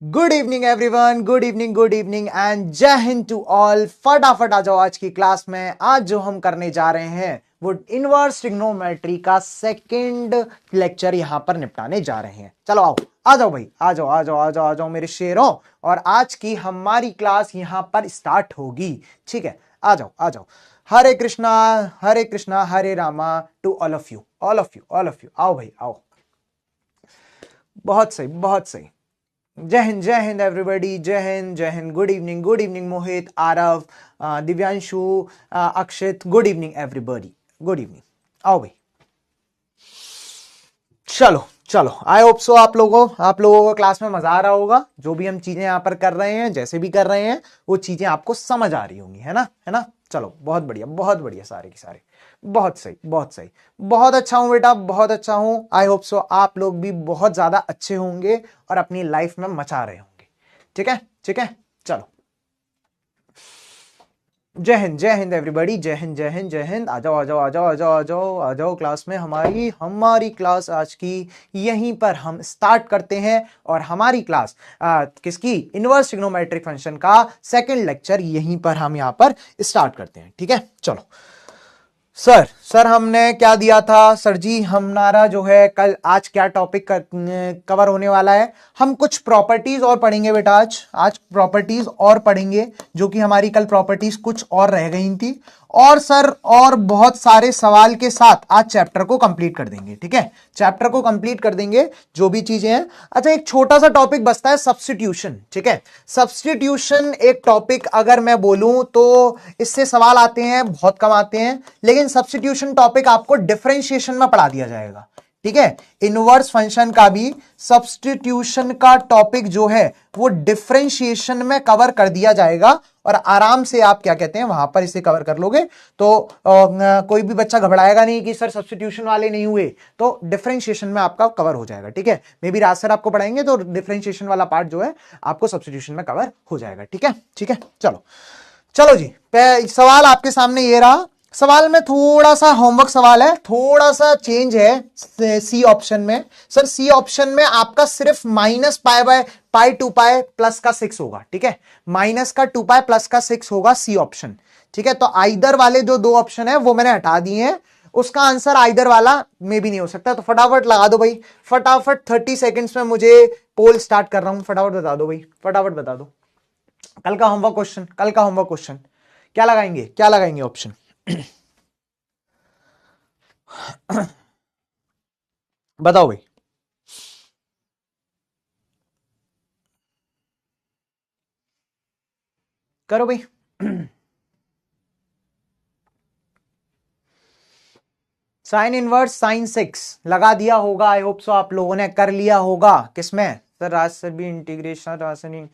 Good evening everyone, good evening and जय Hind to all. फटाफट आ जाओ आज की क्लास में। आज जो हम करने जा रहे हैं वो इनवर्स ट्रिग्नोमेट्री का सेकंड लेक्चर यहां पर निपटाने जा रहे हैं। चलो आओ, आ जाओ भाई, आ जाओ आ जाओ आ जाओ आ जाओ मेरे शेरों। और आज की हमारी क्लास यहां पर स्टार्ट होगी। ठीक है, आ जाओ आ जाओ। Hare Krishna Hare Rama to all of you, all of you, all of you. आओ भाई आओ। बहुत सही, बहुत सही। जय Hind everybody, Jai Hind. Good evening Mohit, Aarav, Divyanshu, Akshit. Good evening everybody, good evening. आओ भाई, चलो चलो। आई होप सो आप लोगों को क्लास में मजा आ रहा होगा। जो भी हम चीजें यहां पर कर रहे हैं, जैसे भी कर रहे हैं, वो चीजें आपको समझ आ रही होंगी, है ना, है ना। चलो, बहुत बढ़िया सारे के सारे। बहुत सही, बहुत सही। बहुत अच्छा हूं बेटा, बहुत अच्छा हूं। आई होप सो आप लोग भी बहुत ज्यादा अच्छे होंगे और अपनी लाइफ में मचा रहे होंगे। ठीक है, ठीक है। चलो, जय हिंद एवरीबॉडी, जय हिंद। आ जाओ आ जाओ आ जाओ आ जाओ आ जाओ आ जाओ क्लास में। हमारी क्लास आज की यहीं पर हम स्टार्ट करते हैं। और हमारी क्लास किसकी? इनवर्स ट्रिग्नोमेट्रिक फंक्शन का सेकंड लेक्चर यहीं पर हम यहां पर स्टार्ट करते हैं। ठीक है, चलो। सर हमने क्या दिया था? सर जी, हमारा जो है कल आज क्या टॉपिक कवर होने वाला है? हम कुछ प्रॉपर्टीज और पढ़ेंगे बेटा। आज प्रॉपर्टीज और पढ़ेंगे, जो कि हमारी कल प्रॉपर्टीज कुछ और रह गई थी। और सर, और बहुत सारे सवाल के साथ आज चैप्टर को कंप्लीट कर देंगे। ठीक है, चैप्टर को कंप्लीट कर देंगे, जो भी चीजें हैं। अच्छा, एक छोटा सा टॉपिक बचता है, सब्स्टिट्यूशन। ठीक है, सब्स्टिट्यूशन एक टॉपिक अगर मैं बोलूं तो इससे सवाल आते हैं, बहुत कम आते हैं। लेकिन सब्स्टिट्यूशन टॉपिक आपको डिफरेंशिएशन में पढ़ा दिया जाएगा। ठीक है, इनवर्स फंक्शन का भी सब्स्टिट्यूशन का टॉपिक जो है वो डिफरेंशिएशन में कवर कर दिया जाएगा। और आराम से आप क्या कहते हैं वहां पर इसे कवर कर लोगे तो कोई भी बच्चा घबराएगा नहीं कि सर सब्स्टिट्यूशन वाले नहीं हुए। तो डिफरेंशिएशन में आपका कवर हो जाएगा। ठीक है, मे बी राज सर आपको पढ़ाएंगे तो डिफरेंशिएशन वाला पार्ट जो है आपको सब्स्टिट्यूशन में कवर हो जाएगा। ठीक है, ठीक है। चलो चलो जी, सवाल आपके सामने ये रहा। सवाल में थोड़ा सा होमवर्क सवाल है, थोड़ा सा चेंज है सी ऑप्शन में। सर, सी ऑप्शन में आपका सिर्फ minus pi by pi 2 pi plus का 6 होगा। ठीक है, माइनस का 2 पाई प्लस का 6 होगा सी ऑप्शन। ठीक है, तो आइदर वाले जो दो ऑप्शन है वो मैंने हटा दिए हैं। उसका आंसर आइदर वाला में भी नहीं हो सकता। तो फटाफट लगा दो भाई, फटाफट 30 सेकेंड्स में मुझे पोल स्टार्ट कर रहा हूं। फटाफट बता दो भाई, फटाफट बता दो। कल का होमवर्क क्वेश्चन क्या लगाएंगे ऑप्शन? बताओ भाई। करो भाई। साइन इनवर्स साइन 6 लगा दिया होगा। आई होप सो आप लोगों ने कर लिया होगा। किसमें? सर राज सर भी इंटीग्रेशन राशनिंग।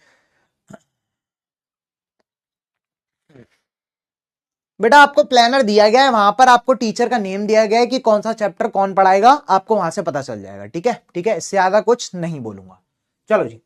बेटा, आपको प्लानर दिया गया है, वहां पर आपको टीचर का नेम दिया गया है कि कौन सा चैप्टर कौन पढ़ाएगा, आपको वहां से पता चल जाएगा। ठीक है, ठीक है, इससे ज्यादा कुछ नहीं बोलूंगा। चलो जी।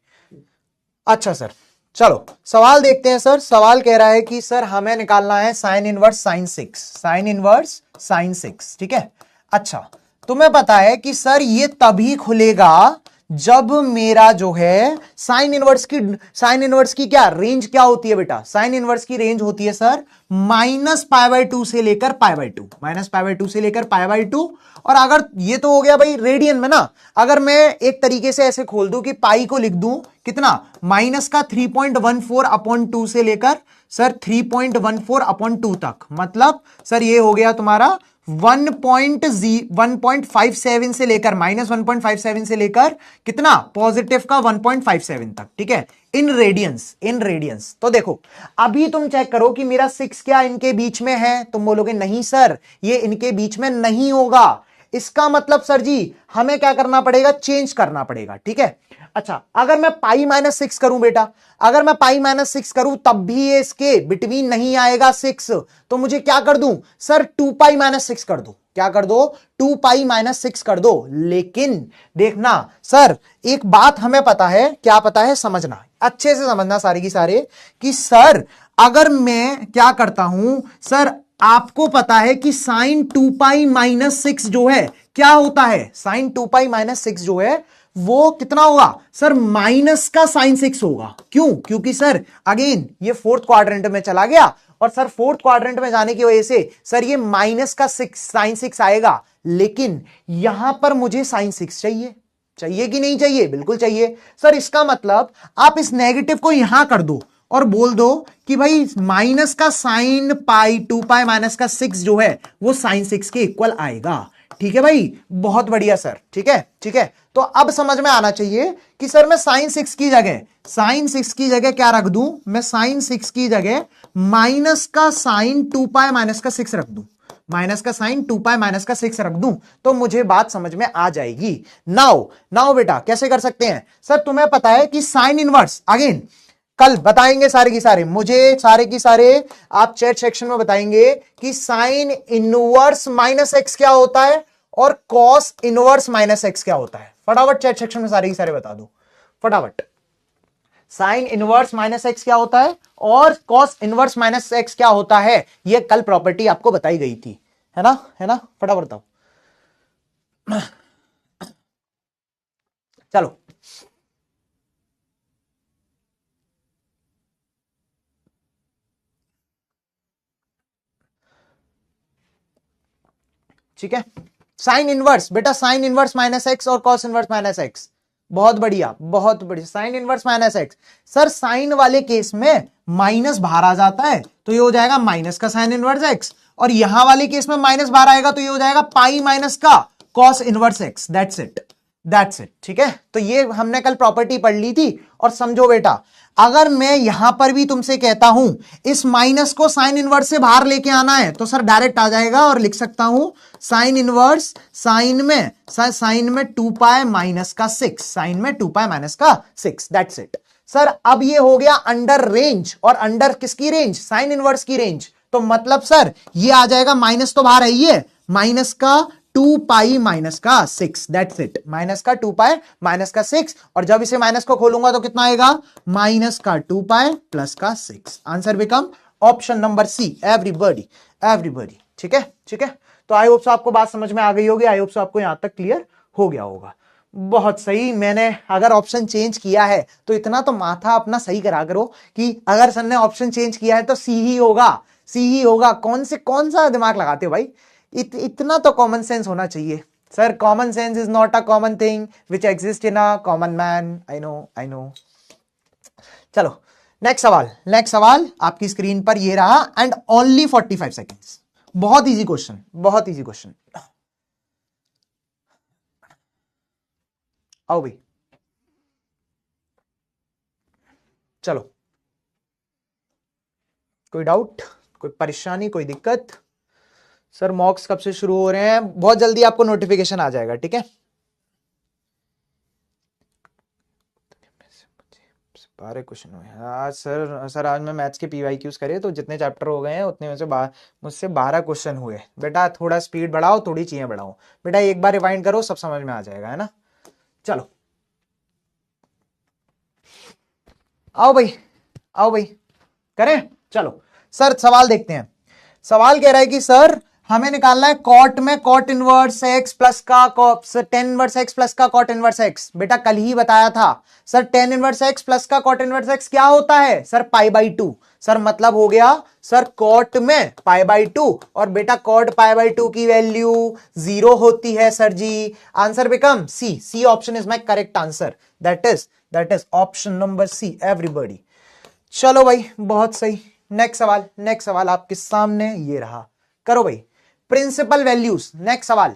अच्छा सर, चलो सवाल देखते हैं। सर, सवाल कह रहा है कि सर हमें निकालना है sine inverse sine 6, sine inverse sine 6। ठीक है, अच्छा, तुम्हें पता है कि सर ये तभी खुलेगा जब मेरा जो है साइन इनवर्स की क्या रेंज क्या होती है बेटा? साइन इनवर्स की रेंज होती है सर माइनस पाई बाय 2 से लेकर pi by 2, minus pi by 2 से लेकर पाई बाय 2। और अगर ये तो हो गया भाई रेडियन में ना, अगर मैं एक तरीके से ऐसे खोल दूं कि पाई को लिख दूं कितना, माइनस का 3.14 अपॉन 2 से लेकर सर 3.14 अपॉन 2 तक, मतलब सर ये हो गया तुम्हारा 1.57 से लेकर माइनस 1.57 से लेकर कितना पॉजिटिव का 1.57 तक। ठीक है, इन रेडियंस। तो देखो, अभी तुम चेक करो कि मेरा 6 क्या इनके बीच में है? तुम बोलोगे नहीं सर, ये इनके बीच में नहीं होगा। इसका मतलब सर जी हमें क्या करना पड़ेगा? चेंज करना पड़ेगा। ठीक है, अच्छा, अगर मैं पाई माइनस 6 करूं बेटा, अगर मैं पाई माइनस 6 करूं तब भी ये इसके बिटवीन नहीं आएगा 6, तो मुझे क्या कर दूं सर? 2 पाई माइनस 6 कर दो। क्या कर दो? 2 पाई माइनस 6 कर दो। लेकिन देखना सर, एक बात हमें पता है, क्या पता है? समझना, अच्छे से समझना सारे की सारे, कि सर अगर मैं क्या करता हूं सर, आपको पता है कि साइन 2 पाई माइनस 6 जो है क्या होता है साइन 2π-6 जो है वो कितना होगा सर, माइनस का साइन 6 होगा। क्यों? क्योंकि सर अगेन ये फोर्थ क्वाड्रेंट में चला गया और सर फोर्थ क्वाड्रेंट में जाने की वजह से सर ये माइनस का साइन 6 आएगा, लेकिन यहां पर मुझे साइन 6 चाहिए। चाहिए कि नहीं चाहिए? बिल्कुल चाहिए सर। इसका मतलब आप इस नेगेटिव को यहां कर दो और बोल दो कि भाई माइनस का साइन पाई 2π-6 जो है वो साइन 6 के इक्वल आएगा। ठीक है भाई, बहुत बढ़िया सर। ठीक है, ठीक है। तो अब समझ में आना चाहिए कि सर मैं साइन 6 की जगह क्या रख दूं? मैं साइन 6 की जगह माइनस का साइन 2π-6 रख दूं। माइनस का साइन 2π-6 रख दूं तो मुझे बात समझ में आ जाएगी। नाउ बेटा कैसे कर सकते हैं सर? तुम्हें पता है कि साइन इनवर्स, अगेन कल बताएंगे सारे की सारे, मुझे सारे की सारे आप चैट सेक्शन में बताएंगे कि साइन इनवर्स -x क्या होता है और कॉस इनवर्स -x क्या होता है। फटाफट चैट सेक्शन में सारे की सारे बता दो फटाफट। साइन इनवर्स -x क्या होता है और कॉस इनवर्स -x क्या होता है, यह कल प्रॉपर्टी आपको बताई गई थी, है ना? है ना? फटाफट बताओ। चलो ठीक है। साइन इनवर्स बेटा, साइन इनवर्स -x और कॉस इनवर्स -x, बहुत बढ़िया बहुत बढ़िया। Sine inverse -x sir, sine वाले केस में माइनस बाहर आ जाता है तो ये हो जाएगा माइनस का साइन इनवर्स x, और यहां वाले केस में माइनस बाहर आएगा तो ये हो जाएगा पाई माइनस का cos inverse x। That's it. ठीक है, तो ये हमने कल प्रॉपर्टी पढ़ ली थी। और समझो बेटा, अगर मैं यहां पर भी तुमसे कहता हूं इस माइनस को साइन इनवर्स से बाहर लेके आना है तो सर डायरेक्ट आ जाएगा और लिख सकता हूं साइन इनवर्स साइन में 2π-6, साइन में 2π-6। That's it sir. अब ये हो गया अंडर रेंज, और अंडर किसकी रेंज? साइन इनवर्स की रेंज। तो मतलब सर ये आ जाएगा, माइनस तो बाहर है, ये माइनस का 2π-6। दैट्स इट, माइनस का 2π-6। और जब इसे माइनस को खोलूंगा तो कितना आएगा? माइनस का 2π+6। Answer become option number C. Everybody ठीक है, ठीक है। तो आई होप सो आपको बात समझ में आ गई होगी, आई होप सो आपको यहां तक क्लियर हो गया होगा। बहुत सही। मैंने अगर ऑप्शन चेंज किया है तो इतना तो माथा अपना सही करा करो कि अगर सर ने ऑप्शन चेंज किया है तो सी ही होगा, सी ही होगा। कौन सा दिमाग लगाते हो भाई? इतना तो कॉमन सेंस होना चाहिए sir. Common sense is not a common thing which exist in a common man. I know. चलो नेक्स्ट सवाल आपकी स्क्रीन पर ये रहा, एंड ओनली 45 सेकेंड्स। बहुत इजी क्वेश्चन, बहुत इजी क्वेश्चन। आओ भाई, चलो। कोई डाउट, कोई परेशानी, कोई दिक्कत? सर मॉक्स कब से शुरू हो रहे हैं? बहुत जल्दी आपको नोटिफिकेशन आ जाएगा, ठीक है। 12 क्वेश्चन हुए आज सर आज मैं मैथ्स के PYQs करे तो जितने चैप्टर हो गए हैं उतने में से मुझसे 12 क्वेश्चन हुए। बेटा थोड़ा स्पीड बढ़ाओ, थोड़ी चीजें बढ़ाओ। बेटा एक बार रिवाइंड करो, सब समझ में आ जाएगा, है ना? चलो आओ भाई, आओ भाई, करें। चलो सर सवाल देखते हैं। सवाल कह रहा है कि सर हमें निकालना है कॉट में कॉट इनवर्स एक्स प्लस का टेन इनवर्स एक्स प्लस का कॉट इनवर्स एक्स। बेटा कल ही बताया था sir, ten inverse X plus का कॉट इनवर्स एक्स क्या होता है सर? π/2। सर मतलब हो गया सर कॉट में π/2, और बेटा कॉट π/2 की वैल्यू 0 होती है sir ji. Answer become C option is my correct answer. That is option number C everybody. चलो भाई बहुत सही। नेक्स्ट सवाल आपके सामने ये रहा, करो भाई। प्रिंसिपल वैल्यूज, नेक्स्ट सवाल।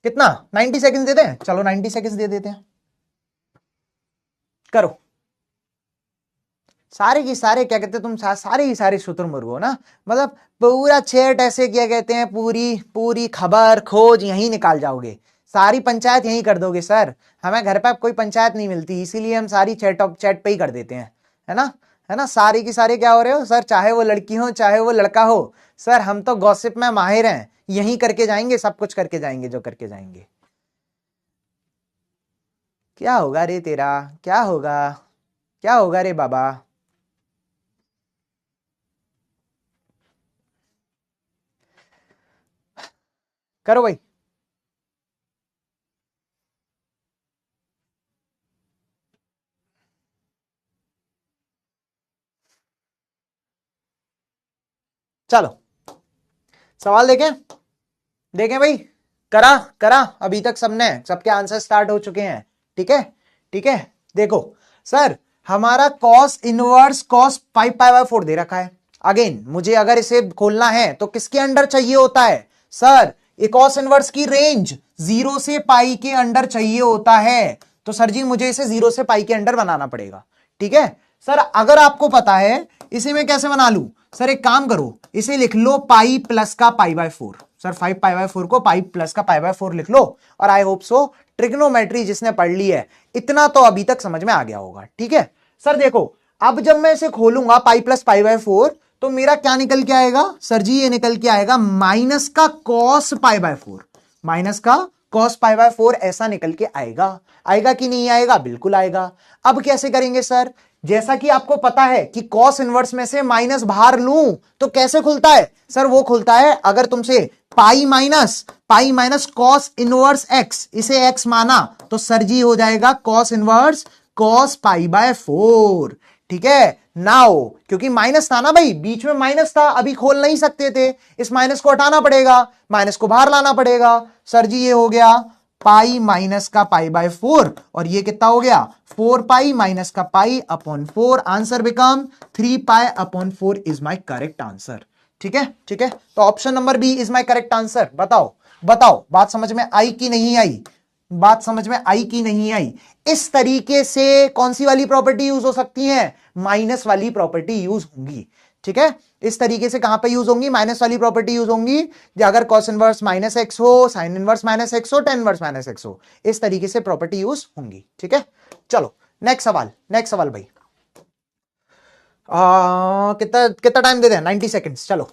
कितना? 90 सेकंड देते हैं, चलो 90 सेकंड दे देते हैं, करो। सारे की सारे क्या कहते हैं तुम, सारे की सारे शुतुरमुर्ग हो ना। मतलब पूरा चैट ऐसे क्या कहते हैं, पूरी पूरी खबर खोज यहीं निकाल जाओगे, सारी पंचायत यहीं कर दोगे सर। हमें घर पे कोई पंचायत नहीं मिलती, इसीलिए हम सारी चैट पे ही कर देते हैं, है ना? है ना? सारे की सारे क्या हो रहे हो सर, चाहे वो लड़की हो चाहे वो लड़का हो सर, हम तो गॉसिप में माहिर हैं, यहीं करके जाएंगे, सब कुछ करके जाएंगे जो करके जाएंगे। क्या होगा रे तेरा, क्या होगा, क्या होगा रे बाबा? करो भाई। चलो सवाल देखें, देखें भाई। करा करा अभी तक सबने, सबके आंसर स्टार्ट हो चुके हैं। ठीक है ठीक है। देखो सर, हमारा कॉस इनवर्स कॉस 5π/4 दे रखा है। अगेन मुझे अगर इसे खोलना है तो किसके अंडर चाहिए होता है सर? ये कॉस इनवर्स की रेंज 0 से पाई के अंडर चाहिए होता है। तो सर जी मुझे इसे 0 से पाई के अंडर बनाना पड़ेगा। ठीक है सर, अगर आपको पता है इसे मैं कैसे बना लूं सर, एक काम करो, इसे लिख लो पाई प्लस का π/4। सर 5π/4 को पाई प्लस का π/4 लिख लो। और आई होप सो ट्रिग्नोमेट्री जिसने पढ़ ली है इतना तो अभी तक समझ में आ गया होगा। ठीक है सर, देखो अब जब मैं इसे खोलूंगा पाई प्लस π/4 तो मेरा क्या निकल के आएगा सर जी? ये निकल के आएगा माइनस का कॉस π/4, माइनस का कॉस π/4 ऐसा निकल के आएगा। आएगा कि नहीं आएगा? बिल्कुल आएगा। अब कैसे करेंगे सर? जैसा कि आपको पता है कि कॉस इनवर्स में से माइनस बाहर लूं तो कैसे खुलता है सर? वो खुलता है अगर तुमसे pi minus cos inverse x, इसे एक्स माना तो सर जी हो जाएगा कॉस इनवर्स कॉस π/4। ठीक है नाउ, क्योंकि माइनस था ना भाई, बीच में माइनस था, अभी खोल नहीं सकते थे, इस माइनस को हटाना पड़ेगा, माइनस को बाहर लाना पड़ेगा। सर जी ये हो गया पाई माइनस का π/4 और ये कितना हो गया 4π माइनस का π/4। Answer become 3π/4 is my correct answer. ठीक है ठीक है, तो option number B is my correct answer. बताओ बताओ, बात समझ में आई कि नहीं आई? बात समझ में आई कि नहीं आई? इस तरीके से कौन सी वाली प्रॉपर्टी यूज हो सकती है? माइनस वाली प्रॉपर्टी यूज होंगी। ठीक है, इस तरीके से कहां पे यूज होंगी? माइनस वाली प्रॉपर्टी यूज होंगी अगर कॉस इनवर्स माइनस एक्स हो, साइन इनवर्स माइनस एक्स हो, टेन इनवर्स माइनस एक्स हो, इस तरीके से प्रॉपर्टी यूज होंगी। ठीक है चलो नेक्स्ट सवाल, नेक्स्ट सवाल भाई। कितना कितना टाइम दे दें? 90 सेकेंड्स। चलो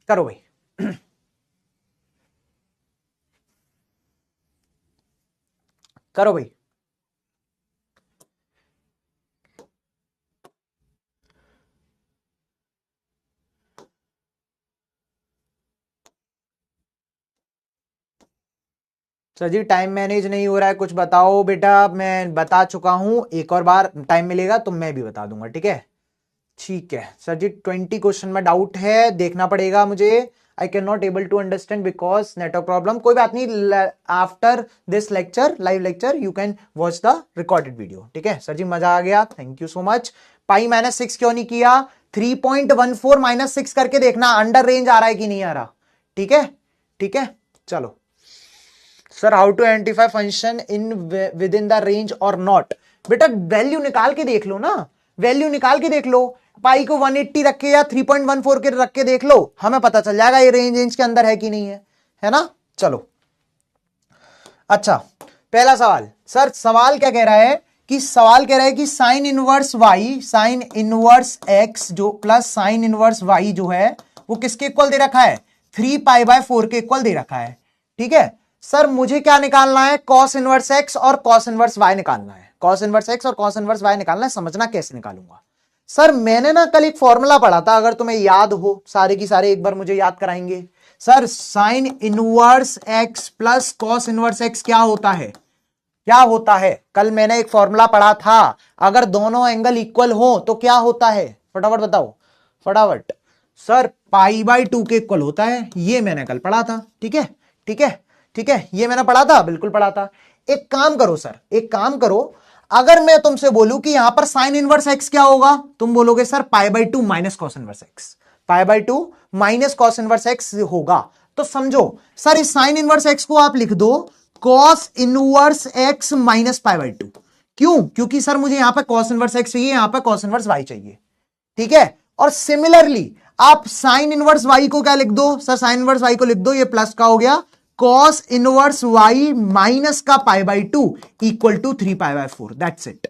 करो भाई। करो भाई। सर जी टाइम मैनेज नहीं हो रहा है, कुछ बताओ बेटा। मैं बता चुका हूं, एक और बार टाइम मिलेगा तो मैं भी बता दूंगा। ठीक है ठीक है सर जी, 20 क्वेश्चन में डाउट है, देखना पड़ेगा मुझे। I can not able to understand because network problem. कोई बात नहीं, after this lecture, live lecture, you can watch the recorded video. ठीक है सर जी, मजा आ गया, thank you so much. Pi minus 6 क्यों नहीं किया? 3.14 माइनस 6 करके देखना अंडर रेंज आ रहा है कि नहीं आ रहा। ठीक है ठीक है चलो sir, how to identify function in within the range और नॉट? बेटा वैल्यू निकाल के देख लो ना, वैल्यू निकाल के देख लो। पाई को 180 रख के या 3.14 के रख के देख लो, हमें पता चल जाएगा ये रेंज के अंदर है कि नहीं है ना। चलो अच्छा, पहला सवाल सर, सवाल क्या कह रहा है कि सवाल कह रहा है कि sine inverse Y, sine inverse X जो प्लस साइन इनवर्स वाई जो है वो किसके इक्वल दे रखा है? 3π/4 के इक्वल दे रखा है। ठीक है सर, मुझे क्या निकालना है? कॉस इनवर्स एक्स और कॉस इनवर्स वाई निकालना है। कॉस इनवर्स एक्स और कॉस इनवर्स वाई निकालना है। समझना कैसे निकालूंगा सर, मैंने ना कल एक फॉर्मूला पढ़ा था, अगर तुम्हें याद हो, सारे की सारे एक बार मुझे याद कराएंगे। Sir sine inverse X plus cos inverse x क्या होता है? क्या होता है? कल मैंने एक फॉर्मूला पढ़ा था, अगर दोनों एंगल इक्वल हो तो क्या होता है? फटाफट बताओ फटाफट। सर π/2 के इक्वल होता है, ये मैंने कल पढ़ा था। ठीक है ठीक है ठीक है, ये मैंने पढ़ा था, बिल्कुल पढ़ा था। एक काम करो सर, एक काम करो, अगर मैं तुमसे बोलूं कि यहां पर साइन इनवर्स एक्स क्या होगा, तुम बोलोगे sir π/2 minus cos inverse x, π/2 minus cos inverse x होगा। तो समझो सर, इस साइन इनवर्स एक्स को आप लिख दो कॉस इनवर्स एक्स माइनस π/2। क्यों? क्योंकि सर मुझे यहां पर कॉस इनवर्स एक्स चाहिए, यहां पर कॉस इनवर्स वाई चाहिए। ठीक है, और सिमिलरली आप साइन इनवर्स वाई को क्या लिख दो? सर साइन इनवर्स वाई को लिख दो, ये प्लस का हो गया कॉस इनवर्स वाई माइनस का π/2 इक्वल टू 3π/4। That's it.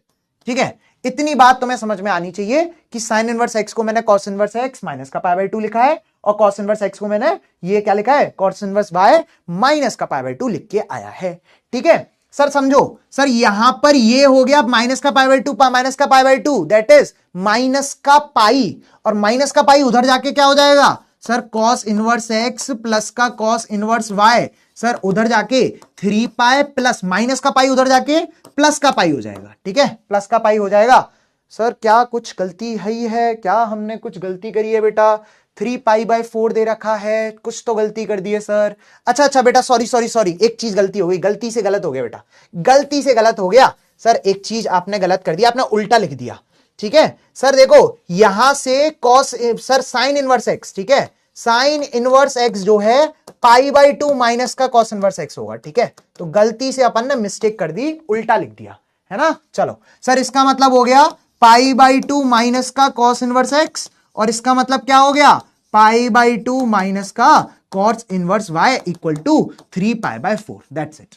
ठीक है, इतनी बात तुम्हें समझ में आनी चाहिए कि साइन इनवर्स एक्स को मैंने कॉस इनवर्स एक्स माइनस का π/2 लिखा है और कॉस इनवर्स एक्स को मैंने ये क्या लिखा है? कॉस इनवर्स वाई माइनस का π/2 लिख के आया है। ठीक है सर, समझो सर, यहां पर ये हो गया माइनस का π/2, माइनस का π/2 दैट इज माइनस का पाई, और माइनस का पाई उधर जाके क्या हो जाएगा? Sir cos inverse X plus का कॉस इनवर्स वाई, सर उधर जाके 3 पाई प्लस माइनस का पाई उधर जाके प्लस का पाई हो जाएगा, ठीक है, प्लस का पाई हो जाएगा। सर क्या कुछ गलती है क्या हमने कुछ गलती करी है बेटा? 3 पाई/4 दे रखा है, कुछ तो गलती कर दी है सर। अच्छा बेटा, सॉरी, एक चीज गलती हो गई, गलती से गलत हो गया बेटा, गलती से गलत हो गया सर। एक चीज आपने गलत कर दिया, आपने उल्टा लिख दिया, ठीक है सर। देखो यहां से cos, sir sine inverse x, ठीक है, साइन इनवर्स एक्स जो है पाई/2 माइनस का कॉस इनवर्स एक्स होगा, ठीक है। तो गलती से अपन ने मिस्टेक कर दी, उल्टा लिख दिया है ना। चलो सर, इसका मतलब हो गया पाई/2 माइनस का कॉस इनवर्स एक्स, और इसका मतलब क्या हो गया? पाई/2 माइनस का cos inverse y equal to 3 पाई/4, दैट्स इट,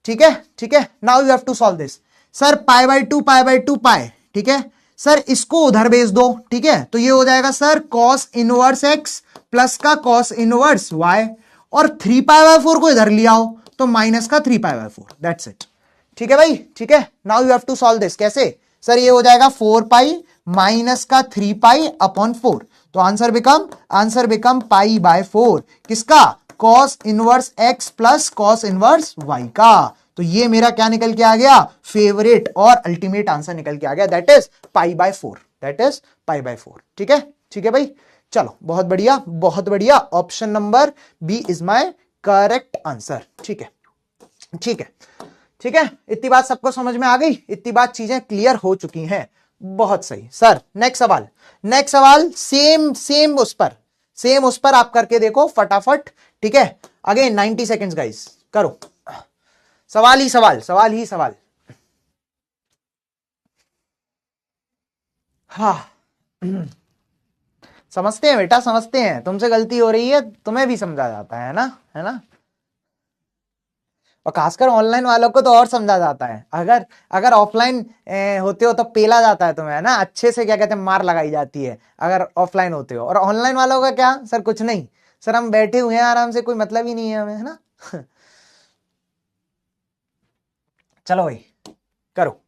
ठीक है, ठीक है। Now you have to solve this. Sir पाई/2 पाई, ठीक है सर, इसको उधर भेज दो, ठीक है। तो ये हो जाएगा sir cos inverse X plus का कॉस इनवर्स वाई, और 3 पाई/4 को इधर ले आओ तो माइनस का 3 पाई/4, दैट्स इट, ठीक है भाई, ठीक है। Now you have to solve this. कैसे सर? ये हो जाएगा 4 पाई माइनस का 3 पाई अपॉन 4, तो आंसर बिकम पाई/4 किसका? Cos inverse X plus cos inverse Y का। तो ये मेरा क्या निकल के आ गया? फेवरेट और अल्टीमेट आंसर निकल के आ गया, दैट इज पाई/4, दैट इज पाई/4, ठीक है, ठीक है भाई। चलो बहुत बढ़िया, बहुत बढ़िया। Option number B is my correct answer, ठीक है, ठीक है, ठीक है। इतनी बात सबको समझ में आ गई, इतनी बात चीजें क्लियर हो चुकी हैं, बहुत सही सर। नेक्स्ट सवाल, नेक्स्ट सवाल सेम उस पर आप करके देखो फटाफट, ठीक है। अगेन 90 सेकेंड्स गाइस, करो सवाल ही सवाल, सवाल ही सवाल। हाँ समझते हैं बेटा, समझते हैं, तुमसे गलती हो रही है, तुम्हें भी समझा जाता है ना, है ना। और खासकर ऑनलाइन वालों को तो और समझा जाता है। अगर अगर ऑफलाइन होते हो तो पेला जाता है तुम्हें, है ना, अच्छे से क्या कहते हैं, मार लगाई जाती है अगर ऑफलाइन होते हो। और ऑनलाइन वालों का क्या सर? कुछ नहीं सर, हम बैठे हुए हैं आराम से, कोई मतलब ही नहीं है हमें, है ना चलो भाई करो।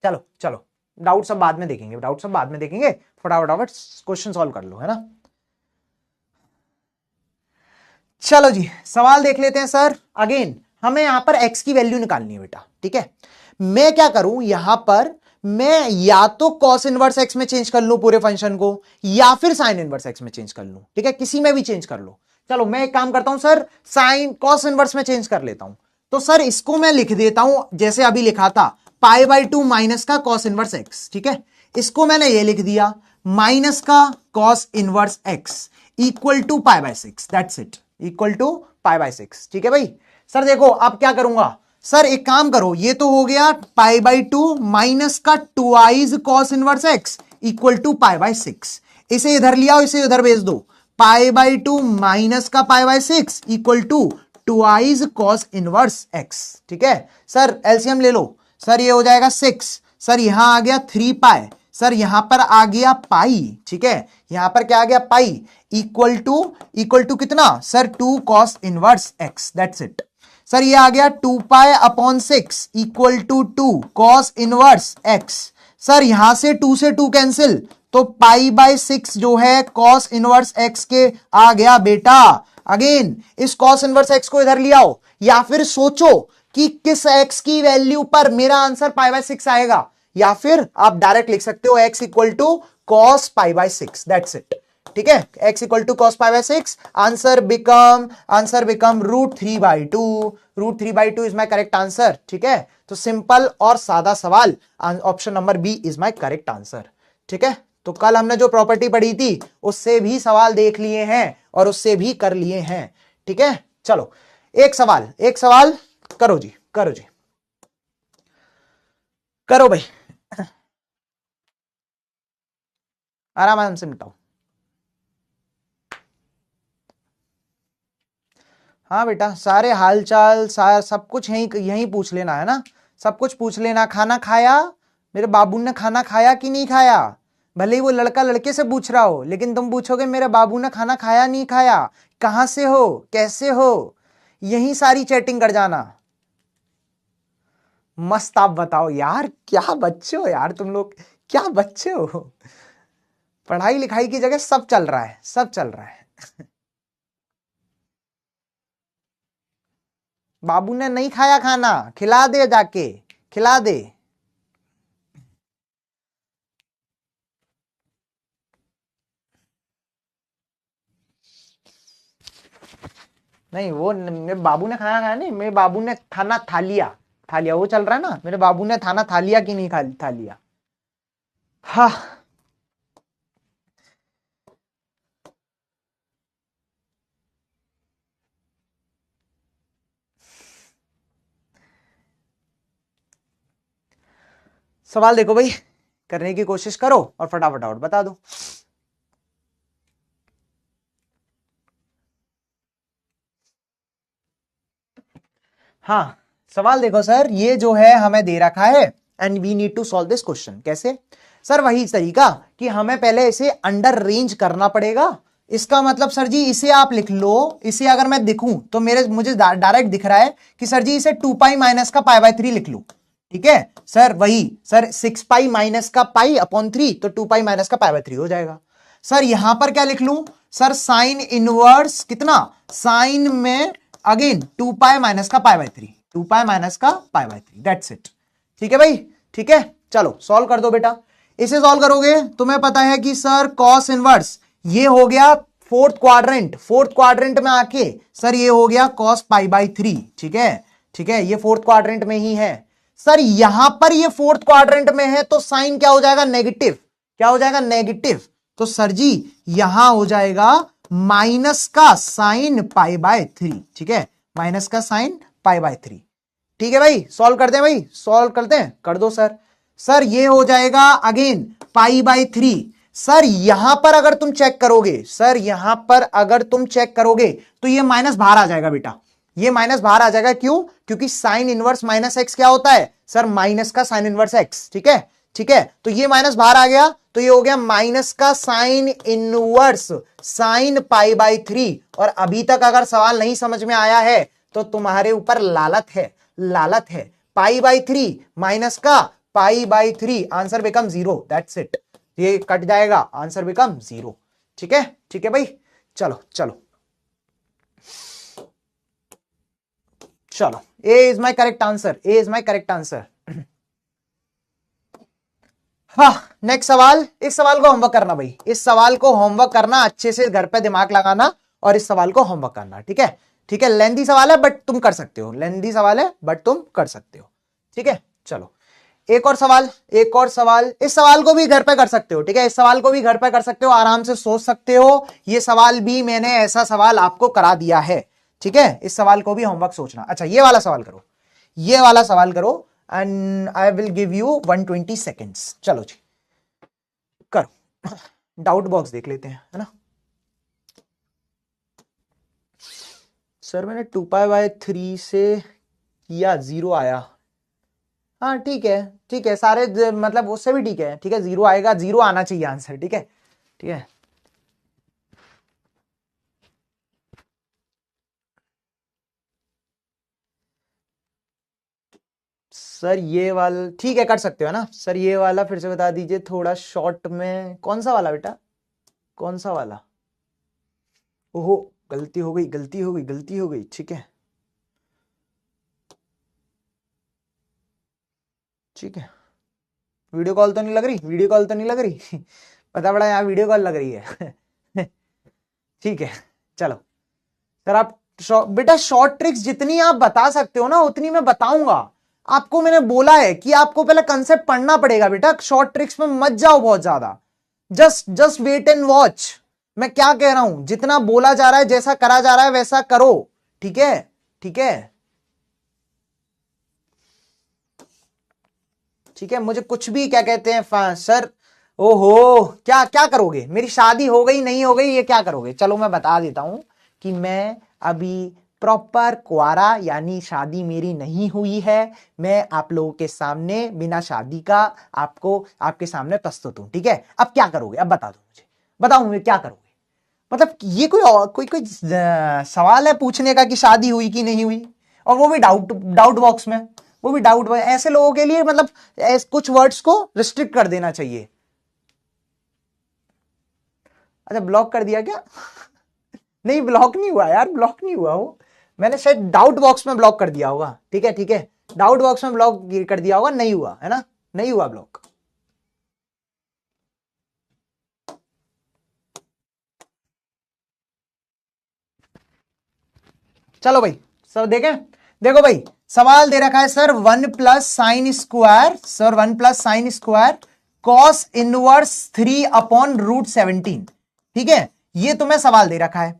चलो चलो, डाउट सब बाद में देखेंगे, डाउट सब बाद में देखेंगे, फटाफट क्वेश्चन सॉल्व कर लो, है ना। चलो जी सवाल देख लेते हैं सर। अगेन हमें यहां पर x की वैल्यू निकालनी है बेटा, ठीक है। मैं क्या करूं यहां पर, मैं या तो cos इनवर्स x में चेंज कर लूं पूरे फंक्शन को, या फिर sin इनवर्स x में चेंज कर लूं, ठीक है, किसी में भी चेंज कर लो। चलो मैं एक काम करता हूं सर, साइन cos इनवर्स में चेंज कर लेता हूं। तो सर इसको मैं लिख देता हूं जैसे अभी लिखा था, पाई/2 माइनस का cos इनवर्स x, ठीक है। इसको मैंने ये लिख दिया, माइनस का cos inverse x equal to पाई/6, दैट्स इट, इक्वल टू पाई/6, ठीक है भाई। सर देखो अब क्या करूंगा, सर एक काम करो, ये तो हो गया पाई/2 माइनस का 2i cos inverse x equal to पाई/6। इसे इधर लिया, इसे इधर भेज दो, पाई/2 माइनस का पाई/6 equal to 2i cos inverse x, ठीक है। सर एलसीएम ले लो, सर ये हो जाएगा 6, सर यहां आ गया 3 पाई, सर यहां पर आ गया पाई, ठीक है, यहां पर क्या आ गया? पाई, इक्वल टू कितना sir? 2 cos inverse x, that's it. Sir ये आ गया 2 pi upon 6 equal to 2 cos inverse x। Sir यहां से 2 से 2 कैंसिल, तो पाई/6 जो है cos इनवर्स x के आ गया बेटा। अगेन इस cos इनवर्स x को इधर ले आओ, या फिर सोचो कि किस x की वैल्यू पर मेरा आंसर पाई/6 आएगा, या फिर आप डायरेक्ट लिख सकते हो x इक्वल टू cos पाई/6, दैट्स इट, ठीक है। x इक्वल टू cos पाई/6, answer become √3/2, √3/2 is my correct answer, ठीक है। तो सिंपल और सादा सवाल, option number B is my correct answer, ठीक है। तो कल हमने जो प्रॉपर्टी पढ़ी थी उससे भी सवाल देख लिए हैं और उससे भी कर लिए हैं, ठीक है। चलो एक सवाल करो जी, करो जी, करो भाई, आराम से मिटाओ। हाँ बेटा, सारे हालचाल सब कुछ यहीं यहीं पूछ लेना, है ना, सब कुछ पूछ लेना। खाना खाया, मेरे बाबू ने खाना खाया कि नहीं खाया, भले ही वो लड़का लड़के से पूछ रहा हो, लेकिन तुम पूछोगे मेरे बाबू ने खाना खाया नहीं खाया, कहां से हो, कैसे हो, यही सारी चैटिंग कर जाना। मस्त। आप बताओ यार, क्या बच्चे हो यार तुम लोग, क्या बच्चे हो। पढ़ाई लिखाई की जगह सब चल रहा है, सब चल रहा है। बाबू ने नहीं खाया खाना, खिला दे जाके, खिला दे। नहीं वो मेरे बाबू ने खाना खाया नहीं, मेरे बाबू ने खाना खा लिया। खा लिया वो चल रहा है ना, मेरे बाबू ने खाना खा लिया कि नहीं खा लिया। हाँ। सवाल देखो भाई, करने की कोशिश करो और फटाफट बता दो। हाँ, सवाल देखो सर, ये जो है हमें दे रखा है and we need to solve this question. कैसे सर? वही तरीका कि हमें पहले इसे अंडर रेंज करना पड़ेगा। इसका मतलब सर जी इसे आप लिख लो, इसे अगर मैं दिखूं तो मुझे डायरेक्ट दिख रहा है कि सर जी इसे 2 पाई माइनस का पाई बाय 3 लिख लूं। ठीक है सर, वही सर 6 पाई माइनस का पाई अपॉन 3, तो 2 पाई माइनस का पाई बाय 3 हो जाएगा। सर यहां पर क्या लिख लूं? सर साइन इनवर्स कितना, साइन में अगेन 2 पाई माइनस का पाई बाय 3, 2 पाई माइनस का पाई बाय 3, दैट्स इट। ठीक है भाई, ठीक है। चलो सॉल्व कर दो बेटा। इसे सॉल्व करोगे तुम्हें पता है कि सर कॉस इनवर्स ये हो गया फोर्थ क्वाड्रेंट, फोर्थ क्वाड्रेंट में आके सर ये हो गया कॉस पाई बाय 3। ठीक है, ठीक है, ये फोर्थ क्वाड्रेंट में ही है। सर यहां पर ये फोर्थ क्वाड्रेंट में है तो साइन क्या हो जाएगा? नेगेटिव। क्या हो जाएगा? नेगेटिव। तो सर जी यहां हो जाएगा माइनस का साइन पाई बाय 3। ठीक है, माइनस का साइन पाई बाय 3। ठीक है भाई, सॉल्व करते हैं भाई, सॉल्व करते हैं, कर दो सर। सर ये हो जाएगा अगेन पाई बाय 3। सर यहां पर अगर तुम चेक करोगे, सर यहां पर अगर तुम चेक करोगे तो ये माइनस बाहर आ जाएगा बेटा, ये माइनस बाहर आ जाएगा। क्यों? क्योंकि साइन इनवर्स माइनस एक्स क्या होता है? सर माइनस का साइन इनवर्स एक्स। ठीक है, ठीक है, तो ये माइनस बाहर आ गया, तो ये हो गया माइनस का sine inverse sine pi by 3। और अभी तक अगर सवाल नहीं समझ में आया है तो तुम्हारे ऊपर लालत है, लालत है। पाई बाय 3 माइनस का pi by 3, answer become 0, that's it. ये कट जाएगा, आंसर बिकम 0। ठीक है, ठीक है भाई, चलो चलो चलो, A is my correct answer, A is my correct answer. हाँ, नेक्स्ट सवाल। इस सवाल को होमवर्क करना भाई, इस सवाल को होमवर्क करना, अच्छे से घर पे दिमाग लगाना और इस सवाल को होमवर्क करना। ठीक है, ठीक है, लेंथी सवाल है बट तुम कर सकते हो, लेंथी सवाल है बट तुम कर सकते हो। ठीक है, चलो एक और सवाल, एक और सवाल। इस सवाल को भी घर पे कर सकते हो। ठीक है, इस सवाल को भी घर पे कर सकते हो, आराम से सोच सकते हो। ये सवाल भी मैंने ऐसा सवाल आपको करा दिया है। ठीक है, इस सवाल को भी होमवर्क सोचना। अच्छा ये वाला सवाल करो, ये वाला सवाल करो and I will give you 120 seconds. चलो जी करो, डाउट बॉक्स देख लेते हैं, है ना। सर मैंने 2 पाई बाय 3 से किया, 0 आया। हाँ ठीक है, ठीक है, सारे मतलब उससे भी ठीक है। ठीक है, 0 आएगा, 0 आना चाहिए आंसर। ठीक है, ठीक है। सर ये वाला ठीक है, कर सकते हो ना सर। ये वाला फिर से बता दीजिए थोड़ा शॉर्ट में, कौन सा वाला बेटा, कौन सा वाला? ओहो, गलती हो गई, गलती हो गई, गलती हो गई। ठीक है, ठीक है, वीडियो कॉल तो नहीं लग रही, वीडियो कॉल तो नहीं लग रही। पता पड़ा यहाँ वीडियो कॉल लग रही है। ठीक है, चलो सर आप बेटा शॉर्ट ट्रिक्स जितनी आप बता सकते हो ना उतनी मैं बताऊंगा आपको। मैंने बोला है कि आपको पहले कंसेप्ट पढ़ना पड़ेगा बेटा, शॉर्ट ट्रिक्स में मत जाओ बहुत ज्यादा। Just just wait and watch. मैं क्या कह रहा हूं, जितना बोला जा रहा है, जैसा करा जा रहा है वैसा करो। ठीक है, ठीक है, ठीक है। मुझे कुछ भी क्या कहते हैं सर, ओहो क्या क्या करोगे? मेरी शादी हो गई नहीं हो गई ये क्या करोगे? चलो मैं बता देता हूं कि मैं अभी प्रॉपर कुआरा, यानी शादी मेरी नहीं हुई है। मैं आप लोगों के सामने बिना शादी का आपको आपके सामने प्रस्तुत हूं। ठीक है, अब क्या करोगे? अब बता दो मुझे, बताओ मुझे क्या करोगे? मतलब ये कोई सवाल है पूछने का कि शादी हुई कि नहीं हुई, और वो भी डाउट डाउट बॉक्स में, वो भी डाउट। ऐसे लोगों के लिए मतलब कुछ वर्ड्स को रिस्ट्रिक्ट कर देना चाहिए। अच्छा ब्लॉक कर दिया क्या? नहीं ब्लॉक नहीं हुआ यार, ब्लॉक नहीं हुआ वो, मैंने शायद डाउट बॉक्स में ब्लॉक कर दिया होगा। ठीक है ठीक है, डाउट बॉक्स में ब्लॉक कर दिया होगा, नहीं हुआ है ना, नहीं हुआ ब्लॉक। चलो भाई सब देखें, देखो भाई सवाल दे रखा है sir 1 plus sine square, sir 1 plus sine square cos inverse 3 upon root 17। ठीक है, ये तुम्हें सवाल दे रखा है।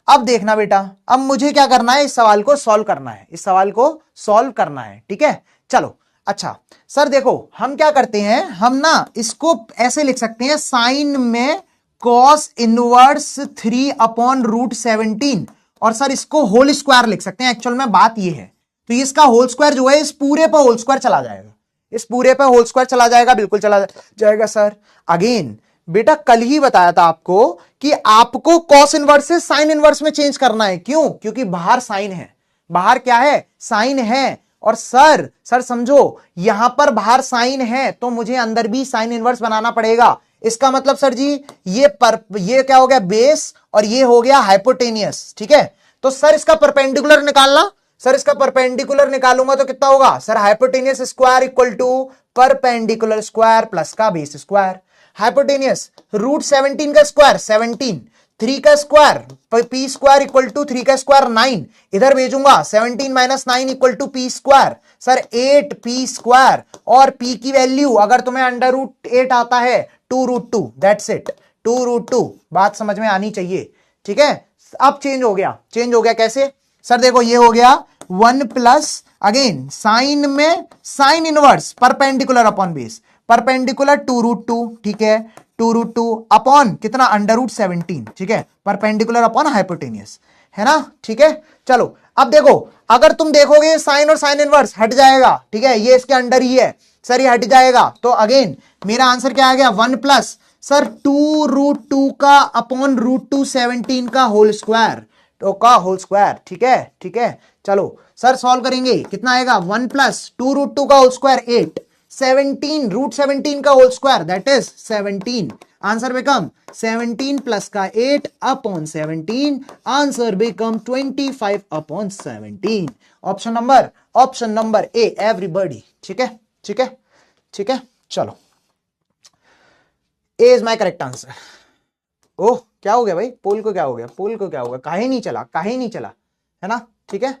अब देखना बेटा, अब मुझे क्या करना है, इस सवाल को सॉल्व करना है, इस सवाल को सॉल्व करना है। ठीक है चलो, अच्छा सर देखो हम क्या करते हैं, हम ना इसको ऐसे लिख सकते हैं, साइन में कॉस इनवर्स 3 अपॉन रूट 17, और सर इसको होल स्क्वायर लिख सकते हैं। एक्चुअल में बात ये है, तो इसका होल स्क्वायर जो है इस पूरे पर होल स्क्वायर चला जाएगा, इस पूरे पर होल स्क्वायर चला जाएगा, बिल्कुल चला जाएगा सर। अगेन बेटा कल ही बताया था आपको कि आपको कॉस इनवर्स से साइन इनवर्स में चेंज करना है। क्यों? क्योंकि बाहर साइन है, बाहर क्या है, साइन है। और सर समझो यहां पर बाहर साइन है तो मुझे अंदर भी साइन इनवर्स बनाना पड़ेगा। इसका मतलब सर जी ये क्या हो गया, बेस, और ये हो गया हाइपोटेनियस। ठीक है, तो सर इसका परपेंडिकुलर निकालना, सर इसका परपेंडिकुलर निकालूंगा तो कितना होगा sir, hypotenuse square equal to perpendicular square plus का बेस स्क्वायर। हाइपोटेनियस रूट 17 का स्क्वायर 17, 3 का square P square equal to 3 का स्क्वायर 9, इधर भेजूंगा 17 minus 9 equal to P square, sir 8 P square, और पी की वैल्यू अगर तुम्हें अंडर रूट 8 आता है 2 रूट 2, दैट्स इट, 2 रूट 2। बात समझ में आनी चाहिए। ठीक है, अब चेंज हो गया, चेंज हो गया कैसे सर, देखो ये हो गया 1 प्लस अगेन साइन में sine inverse perpendicular upon base, perpendicular 2 root 2। ठीक है, 2 रूट 2 अपॉन कितना, अंडर रूट 17। ठीक है, परपेंडिकुलर अपॉन हाइपोटेनियस, है ना। ठीक है चलो, अब देखो अगर तुम देखोगे साइन और साइन इनवर्स हट जाएगा। ठीक है, ये इसके अंडर ही है सर, ये हट जाएगा, तो अगेन मेरा आंसर क्या आ गया, 1 प्लस सर 2 रूट 2 का अपॉन रूट 2 17 का होल स्क्वायर, तो का होल स्क्वायर। ठीक है ठीक है चलो सर सॉल्व करेंगे, कितना आएगा, 1 प्लस 2 रूट 2 का होल स्क्वायर 8, 17 रूट 17 का whole square that is 17, answer become 17 plus का 8 upon 17, answer become 25 upon 17। Option number A everybody. ठीक है ठीक है ठीक है चलो, A is my correct answer. Oh क्या हो गया भाई, पोल को क्या हो गया, पोल को क्या हो गया, काहे नहीं चला, काहे नहीं चला, है ना। ठीक है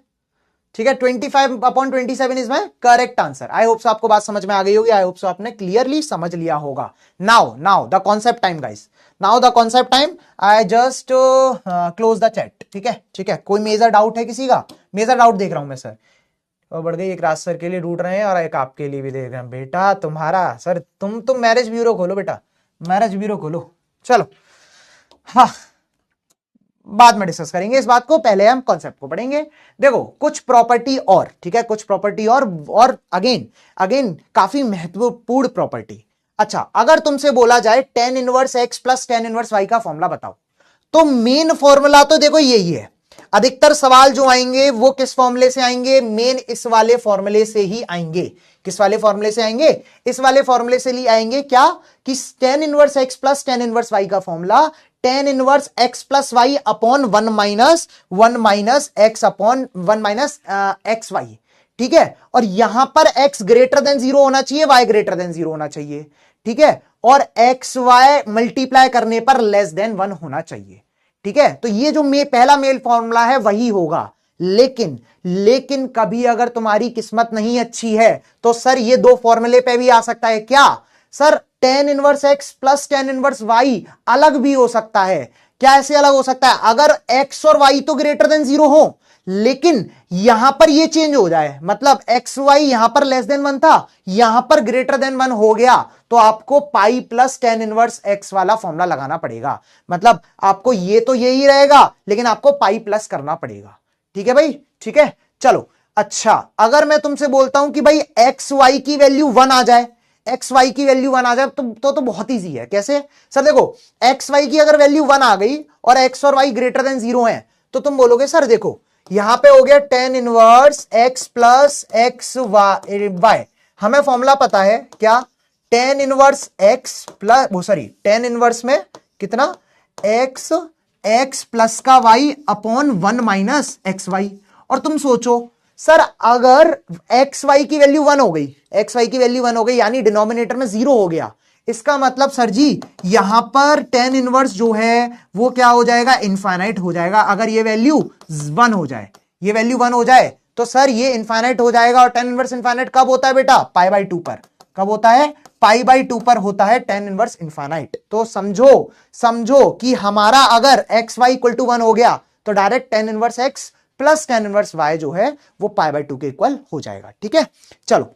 ठीक है, 25 upon 27 is my correct answer. I hope so आपको बात समझ में आ गई होगी, आई होप सो आपने क्लियरली समझ लिया होगा। Now the concept time guys, now the concept time, I just close the chat. ठीक है ठीक है, कोई मेजर डाउट है किसी का, मेजर डाउट देख रहा हूं मैं सर, और बढ़ गई, एक राज सर के लिए ढूंढ रहे हैं और एक आपके लिए भी देख रहे हैं। बेटा तुम्हारा सर, तुम मैरिज ब्यूरो खोलो बेटा, मैरिज ब्यूरो खोलो। चलो हाँ, बाद में डिस्कस करेंगे इस बात को, पहले हम कॉन्सेप्ट को पढ़ेंगे। देखो कुछ प्रॉपर्टी और, ठीक है, कुछ प्रॉपर्टी और अगेन काफी महत्वपूर्ण प्रॉपर्टी। अच्छा अगर तुमसे बोला जाए tan inverse x plus tan inverse y का फॉर्मूला बताओ, तो मेन फॉर्मूला तो देखो यही है। अधिकतर सवाल जो आएंगे वो किस फॉर्मूले से आएंगे, मेन इस वाले फॉर्मूले से ही आएंगे। किस वाले फॉर्मूले से आएंगे, इस वाले फॉर्मूले से ही आएंगे। क्या कि tan inverse x plus tan inverse y का formula tan inverse x plus Y upon 1 minus x upon 1 minus X Y. ठीक है, और यहां पर x ग्रेटर देन 0 होना चाहिए, y ग्रेटर देन 0 होना चाहिए। ठीक है, और एक्स वाई मल्टीप्लाई करने पर लेस देन 1 होना चाहिए। ठीक है, तो ये जो पहला मेल फॉर्मूला है वही होगा। लेकिन कभी अगर तुम्हारी किस्मत नहीं अच्छी है तो सर ये दो फॉर्मूले पे भी आ सकता है। क्या sir, tan inverse x plus tan inverse y अलग भी हो सकता है। क्या ऐसे अलग हो सकता है, अगर x और y तो ग्रेटर देन 0 हो, लेकिन यहां पर ये चेंज हो जाए, मतलब एक्स वाई यहां पर लेस देन 1 था, यहां पर ग्रेटर देन 1 हो गया, तो आपको pi plus tan inverse x वाला फॉर्मूला लगाना पड़ेगा। मतलब आपको ये तो यही रहेगा, लेकिन आपको पाई प्लस करना पड़ेगा। ठीक है भाई, ठीक है चलो। अच्छा अगर मैं तुमसे बोलता हूं कि भाई एक्स वाई की वैल्यू 1 आ जाए, एक्स वाई की वैल्यू 1 आ जाए तो बहुत ईजी है। कैसे सर? देखो एक्स वाई की अगर वैल्यू 1 आ गई और एक्स और वाई ग्रेटर देन 0 है तो तुम बोलोगे सर देखो यहां पे हो गया tan inverse x plus X Y. हमें फॉर्मूला पता है क्या? tan इनवर्स x प्लस वो सॉरी tan इनवर्स में कितना x प्लस का y upon 1 minus X Y. और तुम सोचो सर अगर एक्स वाई की वैल्यू 1 हो गई, एक्स वाई की वैल्यू 1 हो गई यानी डिनोमिनेटर में 0 हो गया, इसका मतलब सर जी यहां पर tan इनवर्स जो है वो क्या हो जाएगा? इनफाइनाइट हो जाएगा। अगर ये वैल्यू 1 हो जाए, ये वैल्यू 1 हो जाए तो सर ये इनफाइनाइट हो जाएगा। और tan इनवर्स इनफाइनाइट कब होता है बेटा? π/2 पर। कब होता है? π/2 पर होता है tan इनवर्स इनफाइनाइट। तो समझो कि हमारा अगर एक्स वाई इक्वल टू 1 हो गया तो direct tan inverse x plus tan inverse y जो है वो π/2 के इक्वल हो जाएगा। ठीक है, चलो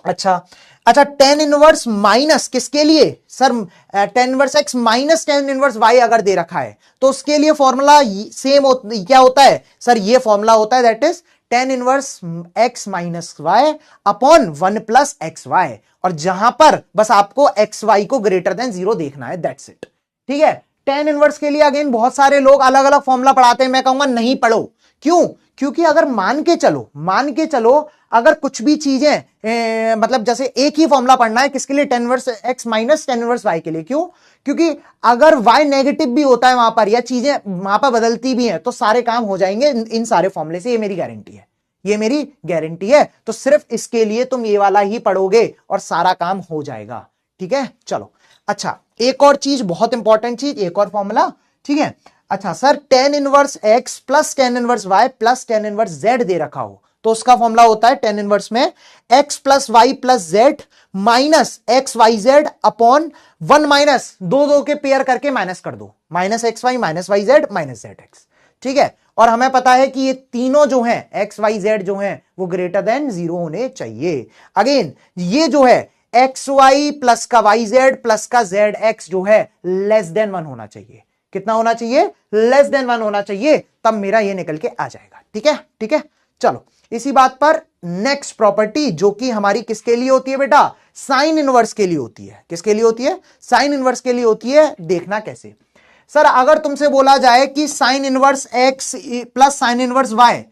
अच्छा tan इनवर्स माइनस किसके लिए sir? tan inverse x minus tan inverse y अगर दे रखा है तो उसके लिए फॉर्मूला सेम क्या होता है सर? ये फॉर्मूला होता है that is tan inverse x minus y upon 1 plus X Y. और जहां पर बस आपको एक्स वाई को ग्रेटर देन 0 देखना है, दैट्स इट। ठीक है, tan इनवर्स के लिए अगेन बहुत सारे लोग अलग अलग फॉर्मूला पढ़ाते हैं, मैं कहूंगा नहीं पढ़ो। क्यों? क्योंकि अगर मान के चलो अगर कुछ भी चीजें मतलब जैसे एक ही फॉर्मूला पढ़ना है किसके लिए? tan inverse x minus tan inverse y के लिए। क्यों? क्योंकि अगर y नेगेटिव भी होता है वहां पर या चीजें वहां पर बदलती भी हैं तो सारे काम हो जाएंगे इन सारे फॉर्मूले से। ये मेरी गारंटी है, ये मेरी गारंटी है। तो सिर्फ इसके लिए तुम ये वाला ही पढ़ोगे और सारा काम हो जाएगा। ठीक है, चलो अच्छा एक और चीज, बहुत इंपॉर्टेंट चीज, एक और फॉर्मूला। ठीक है, अच्छा sir tan inverse x plus tan inverse y plus tan inverse z दे रखा हो तो उसका फॉर्मूला होता है tan इनवर्स में x plus y plus z minus X Y Z upon 1 minus दो के पेयर करके माइनस कर दो, minus X Y minus Y Z minus Z X. ठीक है, और हमें पता है कि ये तीनों जो हैं एक्स वाई जेड जो हैं वो ग्रेटर देन 0 होने चाहिए। अगेन ये जो है एक्स वाई प्लस का वाई जेड प्लस का जेड एक्स जो है लेस देन 1 होना चाहिए। कितना होना चाहिए? लेस देन 1 होना चाहिए, तब मेरा ये निकल के आ जाएगा। ठीक है, ठीक है, चलो इसी बात पर नेक्स्ट प्रॉपर्टी जो कि हमारी किसके लिए होती है बेटा? साइन इनवर्स के लिए होती है। किसके लिए होती है? साइन इनवर्स के लिए होती है। देखना कैसे सर, अगर तुमसे बोला जाए कि sine inverse X plus sine inverse Y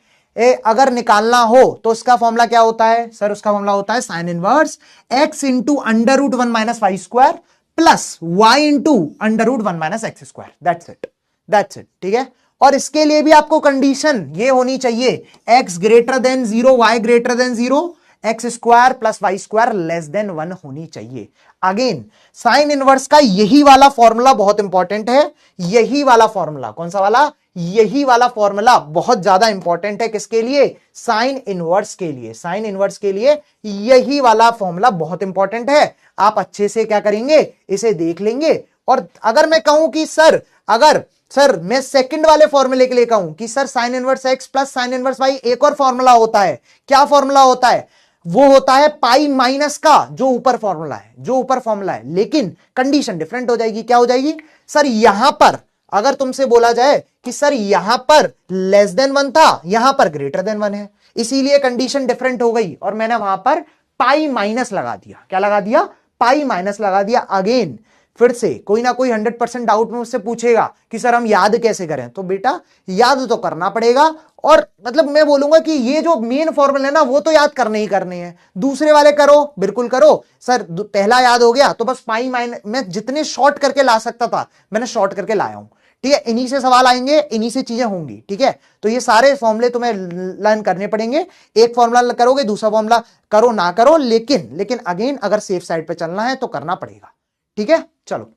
अगर निकालना हो तो उसका फॉर्मूला क्या होता है सर? उसका फॉर्मूला होता है sine inverse X into under root 1 minus Y square plus Y into under root 1 minus x square. That's it, that's it. ठीक है, और इसके लिए भी आपको कंडीशन ये होनी चाहिए x greater than 0 y greater than 0 X square plus Y square less than 1 होनी चाहिए। अगेन साइन इनवर्स का यही वाला फॉर्मूला बहुत इंपॉर्टेंट है। यही वाला फॉर्मूला कौन सा वाला? यही वाला फॉर्मूला बहुत ज्यादा इंपॉर्टेंट है। किसके लिए? साइन इनवर्स के लिए। साइन इनवर्स के लिए यही वाला फॉर्मूला बहुत इंपॉर्टेंट है। आप अच्छे से क्या करेंगे? इसे देख लेंगे। और अगर मैं कहूं कि सर मैं सेकंड वाले फॉर्मूले के लिए कहूं कि sir sine inverse X plus sine inverse Y एक और फॉर्मूला होता है। क्या फॉर्मूला होता है? वो होता है पाई माइनस का जो ऊपर फॉर्मूला है, लेकिन कंडीशन डिफरेंट हो जाएगी। क्या हो जाएगी सर? यहां पर अगर तुमसे बोला जाए कि सर यहां पर लेस देन 1 था, यहां पर ग्रेटर देन 1 है, इसीलिए कंडीशन डिफरेंट हो गई और मैंने वहां पर पाई माइनस लगा दिया। क्या लगा दिया? पाई माइनस लगा दिया। अगेन फिर से कोई ना कोई 100% डाउट में मुझसे पूछेगा कि सर हम याद कैसे करें, तो बेटा याद तो करना पड़ेगा। और मतलब मैं बोलूंगा कि ये जो मेन फॉर्मूले है ना वो तो याद करने ही करने हैं, दूसरे वाले करो, बिल्कुल करो। सर पहला याद हो गया तो बस पाई माइनस मैं जितने शॉर्ट करके ला सकता था मैंने शॉर्ट करके लाया हूं। ठीक है, इन्हीं से सवाल आएंगे, इन्हीं से चीजें होंगी। ठीक है, तो ये सारे फॉर्मूले तुम्हें लर्न करने पड़ेंगे। एक फॉर्मूला करोगे, दूसरा फॉर्मूला करो ना करो, लेकिन अगेन अगर सेफ साइड पे चलना है तो करना पड़ेगा। ठीक है, चलो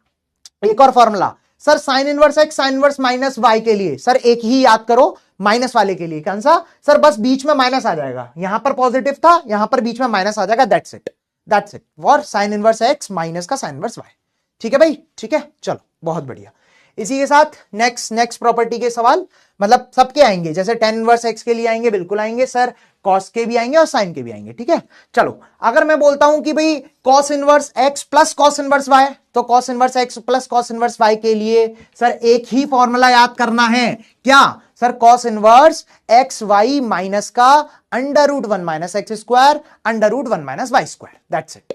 एक और formula sir sine inverse X sine inverse minus Y के लिए। सर एक ही याद करो माइनस वाले के लिए। कौन सा सर? बस बीच में माइनस आ जाएगा, यहां पर पॉजिटिव था, यहां पर बीच में माइनस आ जाएगा। That's it, that's it for sign inverse x minus का साइन इनवर्स वाई। ठीक है भाई, ठीक है, चलो बहुत बढ़िया। इसी के साथ नेक्स्ट प्रॉपर्टी के सवाल मतलब सबके आएंगे, जैसे tan इनवर्स x के लिए आएंगे, बिल्कुल आएंगे सर, cos के भी आएंगे और sin के भी आएंगे। ठीक है, चलो अगर मैं बोलता हूं कि भाई cos inverse x plus cos inverse y, तो cos inverse x plus cos inverse y के लिए सर एक ही फॉर्मूला याद करना है। क्या sir? cos inverse x y minus का under root 1 minus x square under root 1 minus Y square. That's it,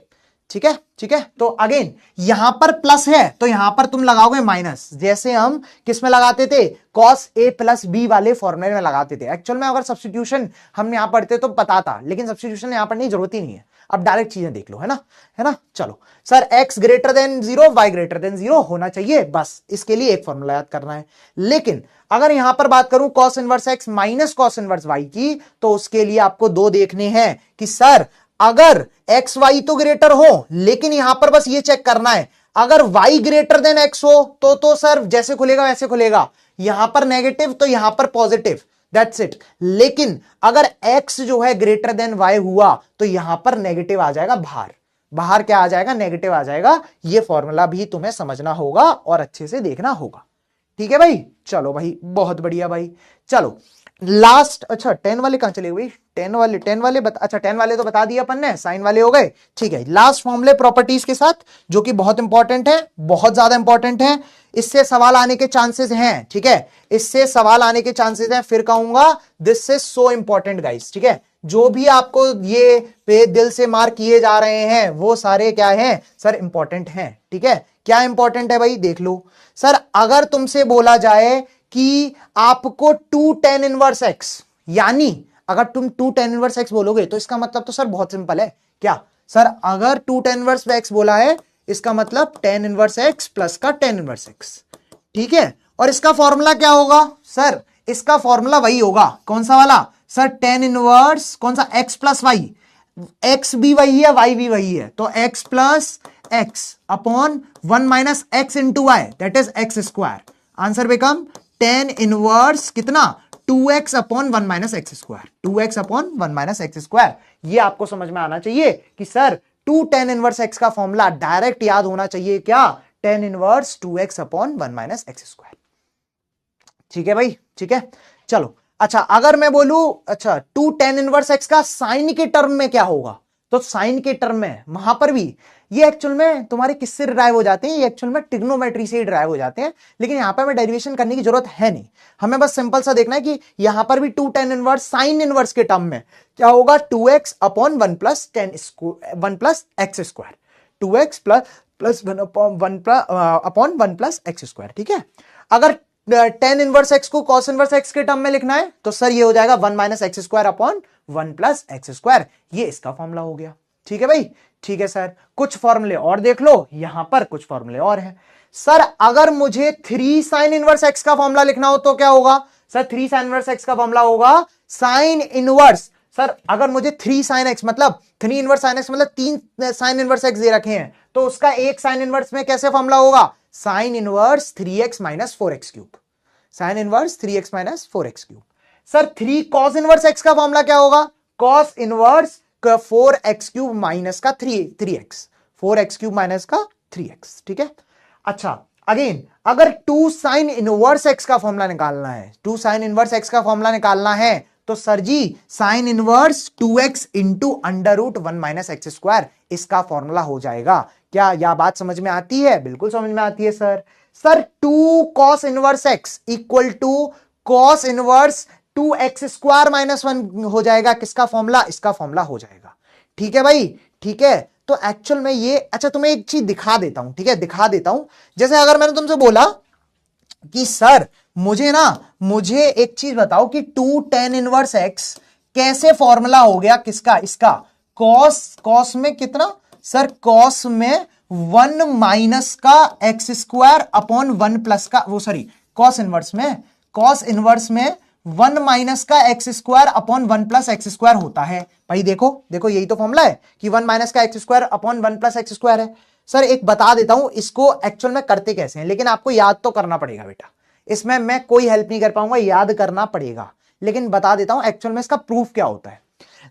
ठीक है, ठीक है। तो अगेन यहां पर प्लस है तो यहां पर तुम लगाओगे माइनस, जैसे हम किस में लगाते थे, कॉस ए प्लस बी वाले फॉर्मूले में लगाते थे। एक्चुअल में अगर सब्स्टिट्यूशन हम यहां पढ़ते तो पता था, लेकिन सब्स्टिट्यूशन यहां पर नहीं, जरूरत ही नहीं है। अब डायरेक्ट चीजें देख लो, है ना, है ना। चलो sir, x greater than 0, y greater than 0 होना चाहिए, बस इसके लिए एक फॉर्मूला याद करना है। लेकिन अगर यहां पर बात करूं cos inverse x minus cos inverse y की, तो उसके लिए आपको दो देखने हैं कि सर अगर एक्स वाई तो ग्रेटर हो, लेकिन यहां पर बस ये चेक करना है अगर y ग्रेटर देन x हो तो सर जैसे खुलेगा वैसे खुलेगा, यहां पर नेगेटिव तो यहां पर पॉजिटिव, दैट्स इट। लेकिन अगर x जो है ग्रेटर देन y हुआ तो यहां पर नेगेटिव आ जाएगा बाहर, बाहर क्या आ जाएगा, नेगेटिव आ जाएगा। ये फॉर्मूला भी तुम्हें समझना होगा और अच्छे से देखना होगा, ठीक है भाई। चलो भाई, बहुत बढ़िया भाई। चलो लास्ट, अच्छा 10 वाले कहां चले भाई, 10 वाले अच्छा 10 वाले तो बता दिया अपन ने, साइन वाले हो गए, ठीक है। लास्ट फॉर्मूले प्रॉपर्टीज के साथ, जो कि बहुत इंपॉर्टेंट है, बहुत ज्यादा इंपॉर्टेंट है, इससे सवाल आने के चांसेस हैं, ठीक है, इससे सवाल आने के चांसेस हैं। फिर कहूंगा this is so important guys, ठीक है। जो भी आपको ये पे दिल से मार्क किए जा रहे हैं वो सारे क्या हैं सर, इंपॉर्टेंट हैं, ठीक है। क्या इंपॉर्टेंट है भाई, देख लो सर। अगर तुमसे बोला जाए कि आपको 2 tan इनवर्स x, यानी अगर तुम 2 tan इनवर्स x बोलोगे तो इसका मतलब तो सर बहुत सिंपल है, क्या सर, अगर 2 tan इनवर्स x बोला है इसका मतलब tan इनवर्स x प्लस का tan इनवर्स x, ठीक है। और इसका फॉर्मूला क्या होगा सर, इसका फॉर्मूला वही होगा, कौन सा वाला सर, tan इनवर्स कौन सा, x प्लस वाई, x भी वही है y भी वही है, तो x plus x upon 1 minus x into Y, that is x square. Answer become tan inverse कितना, 2x upon 1 minus x square, 2x upon 1 minus x square. ये आपको समझ में आना चाहिए कि सर 2 tan इनवर्स x का फॉर्मूला डायरेक्ट याद होना चाहिए, क्या, tan inverse 2x upon 1 minus x square, ठीक है भाई, ठीक है। चलो अच्छा, अगर मैं बोलूं अच्छा 2 tan इनवर्स x का साइन के टर्म में क्या होगा, तो साइन के टर्म में वहां पर भी ये एक्चुअल में तुम्हारे किससे डिराइव हो जाते हैं, ये एक्चुअल में ट्रिग्नोमेट्री से ही डिराइव हो जाते हैं। लेकिन यहां पर हमें डेरिवेशन करने की जरूरत है नहीं, हमें बस सिंपल सा देखना है कि यहां पर भी 2 tan इनवर्स साइन इनवर्स के टर्म में क्या होगा, 2x upon 1 plus 1 plus x square, 2x plus 1 upon 1 plus x square, ठीक है। अगर tan इनवर्स x को cos इनवर्स x के टर्म में लिखना है तो सर ये हो जाएगा 1 minus x square upon 1 plus x square, ये इसका फॉर्मूला हो गया, ठीक है भाई, ठीक है सर। कुछ फॉर्मूले और देख लो, यहां पर कुछ फॉर्मूले और हैं सर। अगर मुझे 3 साइन इनवर्स x का फॉर्मूला लिखना हो तो क्या होगा सर, 3 साइन इनवर्स x का फॉर्मूला होगा साइन इनवर्स, सर अगर मुझे 3 साइन x मतलब 3 इनवर्स साइन x मतलब 3 साइन इनवर्स x दे रखे हैं, तो उसका एक साइन इनवर्स में कैसे फॉर्मूला होगा, sine inverse 3x minus 4x cube, sine inverse 3x minus 4x cube. Sir 3 cos inverse x का फॉर्मूला क्या होगा, cos inverse 4x cube minus का 3x, 4x क्यूब माइनस का 3x, ठीक है। अच्छा अगेन अगर 2 साइन इनवर्स x का फॉर्मूला निकालना है, 2 साइन इनवर्स x का फॉर्मूला निकालना है तो sir ji sine inverse 2x into under root 1 minus x square, इसका फॉर्मूला हो जाएगा। क्या यह बात समझ में आती है, बिल्कुल समझ में आती है sir. Sir 2 cos inverse x equal to cos inverse 2x square minus 1 हो जाएगा, किसका फॉर्मूला, इसका फॉर्मूला हो जाएगा, ठीक है भाई, ठीक है। तो एक्चुअल में ये, अच्छा तुम्हें एक चीज दिखा देता हूं, ठीक है, दिखा देता हूं। जैसे अगर मैंने तुमसे बोला कि सर मुझे एक चीज बताओ कि 2 tan इनवर्स x कैसे फॉर्मूला हो गया, किसका, इसका कॉस में कितना सर, कॉस में 1 माइनस का एक्स स्क्वायर अपॉन 1 प्लस का, वो सॉरी कॉस इनवर्स में 1 माइनस का x square upon 1 plus x square होता है। भाई देखो देखो यही तो फॉर्मूला है कि 1 माइनस का x square upon 1 plus x square है। सर एक बता देता हूं इसको एक्चुअल में करते कैसे हैं, लेकिन आपको याद तो करना पड़ेगा बेटा, इसमें मैं कोई हेल्प नहीं कर पाऊंगा, याद करना पड़ेगा। लेकिन बता देता हूं एक्चुअल में इसका प्रूफ क्या होता है।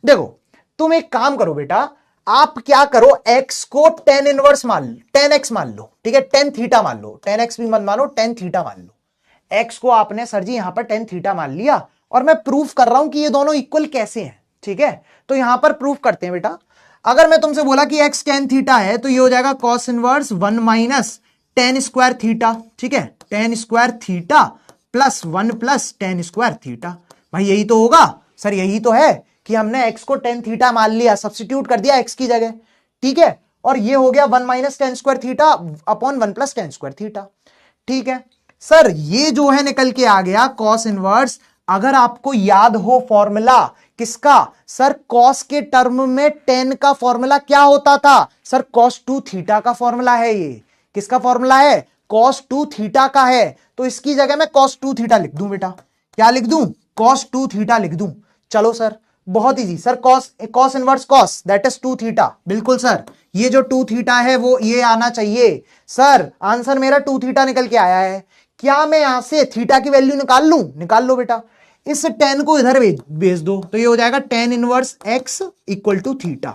देखो तुम एक काम करो बेटा, आप क्या करो, x को tan इनवर्स मान लो, tan x मान लो, ठीक है, tan थीटा मान लो, tan x भी मत मानो, tan थीटा मान लो। x को आपने सर जी यहां पर tan थीटा मान लिया और मैं प्रूफ कर रहा हूं कि ये दोनों इक्वल कैसे हैं, ठीक है। तो यहां पर प्रूफ करते हैं बेटा। अगर मैं तुमसे बोला कि x tan थीटा है तो ये हो जाएगा cos inverse 1 minus tan square theta, ठीक है, tan square theta plus 1 plus tan square theta. भाई यही तो होगा सर, यही तो है कि हमने x को tan थीटा मान लिया, सब्स्टिट्यूट कर दिया x की जगह, ठीक है। और ये हो गया 1 minus ten square theta upon 1 plus ten square theta. ठीक है सर, ये जो है निकल के आ गया कॉस इनवर्स। अगर आपको याद हो फॉर्मूला किसका सर, कॉस के टर्म में टेन का फॉर्मूला क्या होता था सर, कॉस 2 थीटा का फॉर्मूला है। ये किसका फॉर्मूला है, कॉस 2 थीटा का है। तो इसकी जगह मैं कॉस 2 थीटा लिख दूं बेटा, क्या लिख दूं, कॉस 2 थीटा लिख दूं। चलो सर, बहुत easy sir, cos inverse cos that is 2 theta. बिल्कुल सर, ये जो 2 थीटा है वो ये आना चाहिए। सर आंसर मेरा 2 थीटा निकल के आया है। क्या मैं यहां से थीटा की वैल्यू निकाल लूं, निकाल लो बेटा। इस टेन को इधर भेज दो, तो ये हो जाएगा tan inverse X equal to theta.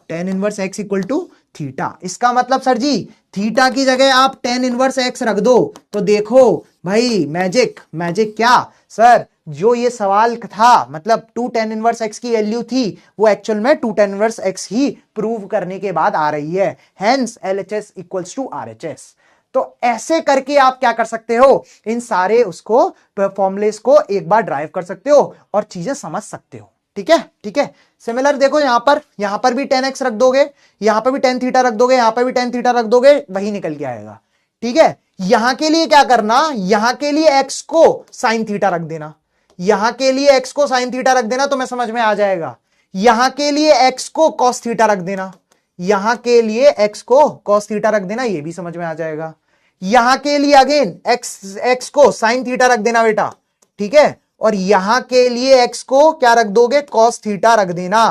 Tan inverse X equal to theta. इसका मतलब सर जी, थीटा की जगह आप टेन इनवर्स एक्स रख दो, तो देखो भाई मैजिक। मैजिक क्या सर, जो ये सवाल था मतलब 2 टेन इनवर्स एक्स की वैल्यू थी, वो एक्चुअल में 2 टेन इनवर्स एक्स ही प्रूव करने के बाद आ रही है। Hence LHS equals to RHS. तो ऐसे करके आप क्या कर सकते हो, इन सारे उसको फॉर्मुलेस को एक बार ड्राइव कर सकते हो और चीजें समझ सकते हो। ठीक है, ठीक है। सिमिलर देखो यहां पर भी 10x रख दोगे, यहां पर भी 10 थीटा रख दोगे, यहां पर भी 10 थीटा रख दोगे, वही निकल के आएगा। ठीक है, यहां के लिए क्या करना, यहां के लिए x को साइन थीटा रख देना, यहां के लिए x को साइन थीटा रख देना, तो मैं समझ में आ जाएगा। यहां के लिए x को कॉस थीटा रख देना, यहां के लिए x को कॉस थीटा रख देना, ये भी समझ में आ जाएगा। यहां के लिए अगेन x को साइन थीटा रख देना बेटा। ठीक है, और यहां के लिए x को क्या रख दोगे, कॉस थीटा रख देना।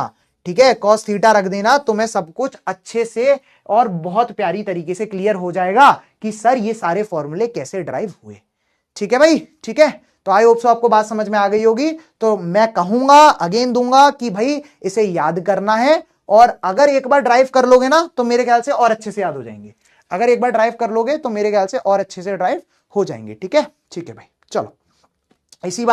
ठीक है, कॉस थीटा रख देना, तो मैं सब कुछ अच्छे से और बहुत प्यारी तरीके से क्लियर हो जाएगा कि सर ये सारे फॉर्मूले कैसे ड्राइव हुए। ठीक है भाई, ठीक है। तो आई होप सो आपको बात समझ में आ गई होगी। तो मैं कहूंगा अगेन दूंगा कि भाई इसे याद करना है, और अगर एक बार ड्राइव कर लोगे ना तो मेरे ख्याल से और अच्छे से याद हो जाएंगे। अगर एक बार ड्राइव कर लोगे तो मेरे ख्याल से और अच्छे से ड्राइव हो जाएंगे। ठीक है, ठीक है भाई। चलो, इसी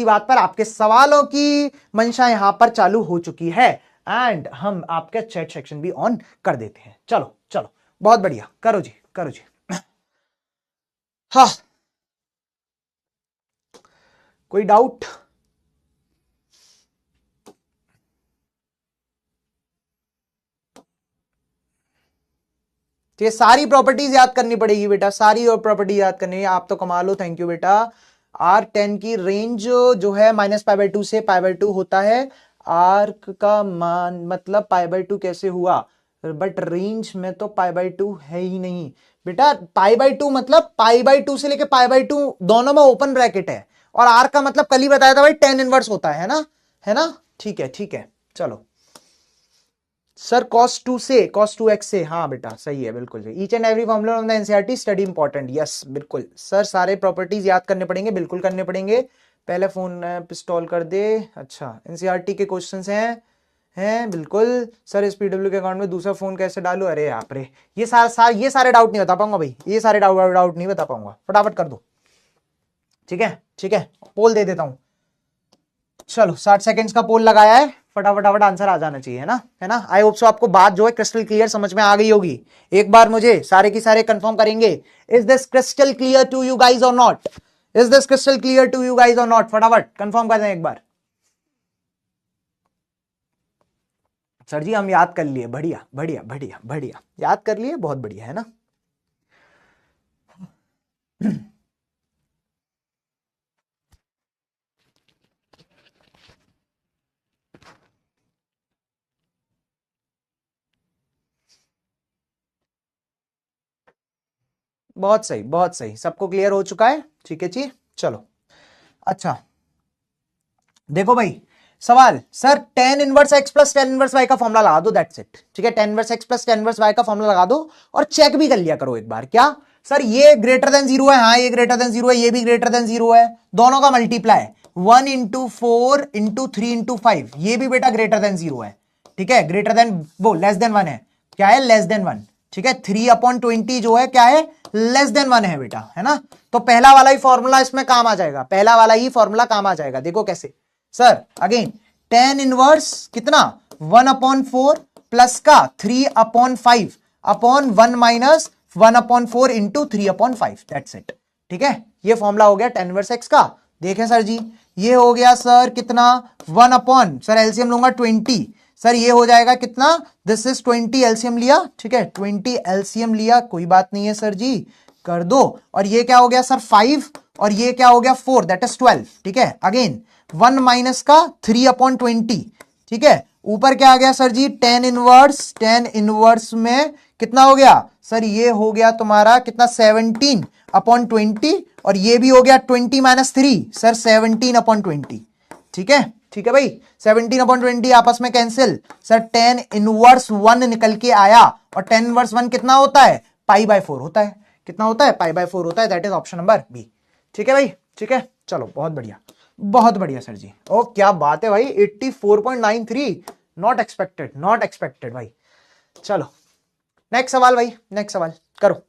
बात पर आपके सवालों की मंशा यहां पर चालू हो चुकी है, एंड हम आपका चैट सेक्शन भी ऑन कर देते हैं। चलो चलो, बहुत बढ़िया, करो जी, करो जी। हाँ, कोई डाउट? ये सारी प्रॉपर्टीज याद करनी पड़ेगी बेटा, सारी और प्रॉपर्टी याद करनी है। आप तो कमा लो, थैंक यू बेटा। R10 की रेंज जो है -π/2 से π/2 होता है। आर्क का मान मतलब π/2 कैसे हुआ, बट रेंज में तो π/2 है ही नहीं बेटा। π/2 मतलब π/2 से लेके π/2 दोनों में ओपन ब्रैकेट है, और आर का मतलब कल ही बताया था भाई 10 इनवर्स होता है ना, है ना। ठीक है, ठीक है। चलो सर, cos 2x से, हाँ बेटा सही है, बिल्कुल सही। Each and every formula of the NCERT study important, yes बिल्कुल सर, सारे प्रॉपर्टीज याद करने पड़ेंगे, बिल्कुल करने पड़ेंगे। पहले फोन इंस्टॉल कर दे। अच्छा, एनसीईआरटी के क्वेश्चंस हैं बिल्कुल सर। इस पीडब्ल्यू के अकाउंट में दूसरा फोन कैसे डालू, अरे आप रे, ये सारे डाउट नहीं बता पाऊंगा भाई, ये सारे डाउट नहीं बता पाऊंगा, फटाफट कर दो। ठीक है, ठीक है, पोल दे देता हूं। चलो 60 सेकंड्स का पोल लगाया है, फटाफट आंसर आ जाना चाहिए, है ना, है ना। आई होप सो आपको बात जो है क्रिस्टल क्लियर समझ में आ गई होगी। एक बार मुझे सारे की सारे कंफर्म करेंगे, is this crystal clear to you guys और not, is this crystal clear to you guys और नॉट, फटाफट कंफर्म कर दें एक बार। सर जी हम याद कर लिए, बढ़िया बढ़िया बढ़िया बढ़िया, याद कर लिए, बहुत बढ़िया, है ना। बहुत सही, बहुत सही, सबको क्लियर हो चुका है। ठीक है जी, चलो। अच्छा देखो भाई, सवाल sir tan inverse x plus tan inverse y का फॉर्मूला लगा दो, दैट्स इट। ठीक है, tan inverse x plus tan inverse y का फॉर्मूला लगा दो, और चेक भी कर लिया करो एक बार। क्या सर, ये ग्रेटर देन 0 है, हाँ ये ग्रेटर देन 0 है, ये भी ग्रेटर देन 0 है, दोनों का मल्टीप्लाई 1 इंटू 4 इंटू 3 इंटू 5, ये भी बेटा ग्रेटर देन 0 है। ठीक है, ग्रेटर देन वो लेस देन 1 है, क्या है, लेस देन 1। ठीक है, 3/20 जो है क्या है, लेस देन 1 है बेटा, है ना। तो पहला वाला ही फॉर्मूला इसमें काम आ जाएगा, पहला वाला ही फॉर्मूला काम आ जाएगा। देखो कैसे सर, अगेन tan इनवर्स कितना, 1/4 प्लस का 3/5 upon 1 minus 1/4 into 3/5, that's it. ठीक है, ये फॉर्मूला हो गया tan इनवर्स x का। देखें सर जी, ये हो गया सर कितना, 1 अपॉन, सर एलसीएम लूंगा 20, सर ये हो जाएगा कितना, दिस इज 20 एलसीएम लिया, ठीक है 20 एलसीएम लिया, कोई बात नहीं है सर जी, कर दो। और ये क्या हो गया सर 5, और ये क्या हो गया 4, दैट इज 12, ठीक है। अगेन 1 माइनस का 3/20, ठीक है। ऊपर क्या आ गया सर जी, tan इनवर्स, tan इनवर्स में कितना हो गया सर, ये हो गया तुम्हारा कितना 17/20, और ये भी हो गया 20 माइनस 3 सर 17/20, ठीक है, ठीक है भाई। 17/20 आपस में कैंसिल, सर tan इनवर्स 1 निकल के आया, और tan इनवर्स 1 कितना होता है, π/4 होता है, कितना होता है, π/4 होता है, that is option number B, ठीक है भाई, ठीक है। चलो बहुत बढ़िया, बहुत बढ़िया सर जी, ओ क्या बात है भाई, 84.93, नॉट एक्सपेक्टेड, नॉट एक्सपेक्टेड भाई। चलो नेक्स्ट सवाल भाई, नेक्स्ट सवाल करो,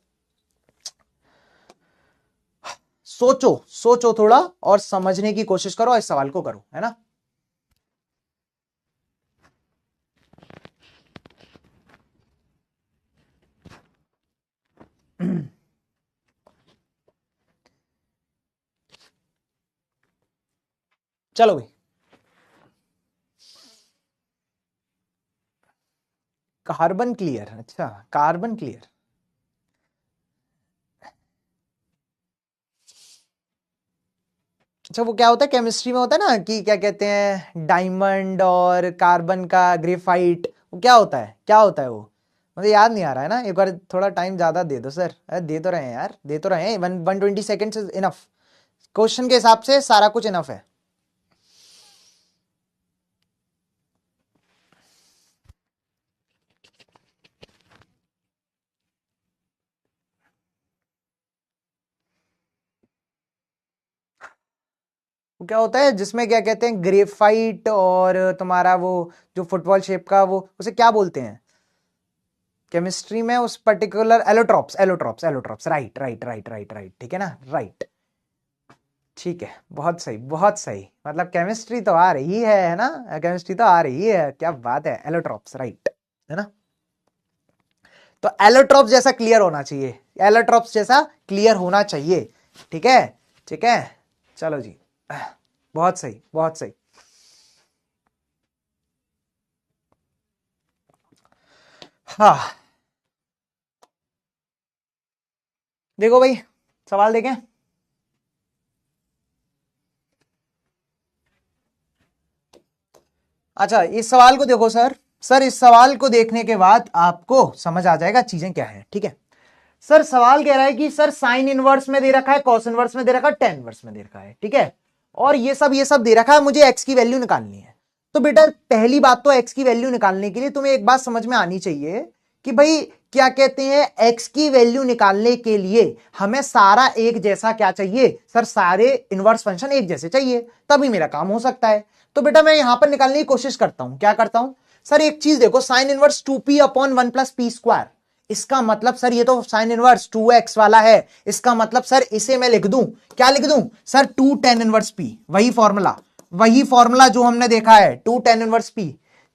सोचो सोचो थोड़ा और समझने की कोशिश करो, इस सवाल को करो, है ना। चलो भाई, कार्बन क्लियर, अच्छा कार्बन क्लियर, अच्छा वो क्या होता है केमिस्ट्री में, होता है ना कि क्या कहते हैं, डायमंड और कार्बन का ग्रेफाइट, वो क्या होता है, क्या होता है वो, मुझे याद नहीं आ रहा है ना, एक बार थोड़ा टाइम ज्यादा दे दो सर। अरे दे तो रहे हैं यार, दे तो रहे हैं, 120 सेकेंड्स इज इनफ, क्वेश्चन के हिसाब से सारा कुछ इनफ है। वो क्या होता है जिसमें क्या कहते हैं, ग्रेफाइट और तुम्हारा वो जो फुटबॉल शेप का, वो उसे क्या बोलते हैं केमिस्ट्री में, उस particular, allotropes, allotropes, allotropes, right right right right right, ठीक है ना, राइट, ठीक है, बहुत सही, बहुत सही, मतलब केमिस्ट्री तो आ रही है ना, केमिस्ट्री तो आ रही है, क्या बात है, एलोट्रॉप्स, राइट, है ना। तो एलोट्रॉप्स जैसा क्लियर होना चाहिए, एलोट्रॉप्स जैसा क्लियर होना चाहिए, ठीक है, ठीक है। चलो जी, बहुत सही, बहुत सही। हाँ देखो भाई, सवाल देखें, अच्छा इस सवाल को देखो सर, सर इस सवाल को देखने के बाद आपको समझ आ जाएगा चीजें क्या है, ठीक है। सर सवाल कह रहा है कि सर साइन इनवर्स में दे रखा है, कॉस इनवर्स में दे रखा है, टेन इनवर्स में दे रखा है, ठीक है, और ये सब दे रखा है, मुझे एक्स की वैल्यू निकालनी है। तो बेटा पहली बात तो एक्स की वैल्यू निकालने के लिए तुम्हें एक बात समझ में आनी चाहिए कि भाई क्या कहते हैं, एक्स की वैल्यू निकालने के लिए हमें सारा एक जैसा क्या चाहिए सर, सारे इनवर्स फंक्शन एक जैसे चाहिए, तभी मेरा काम हो सकता है। तो बेटा मैं यहां पर निकालने की कोशिश करता हूं, क्या करता हूं सर, एक चीज देखो, साइन इनवर्स 2p/1 + p², इसका मतलब सर ये तो साइन इनवर्स 2x वाला है, इसका मतलब सर इसे मैं लिख दूं, क्या लिख दूं सर, 2 tan इनवर्स p, वही फॉर्मूला, वही फॉर्मूला जो हमने देखा है, 2 tan इनवर्स p,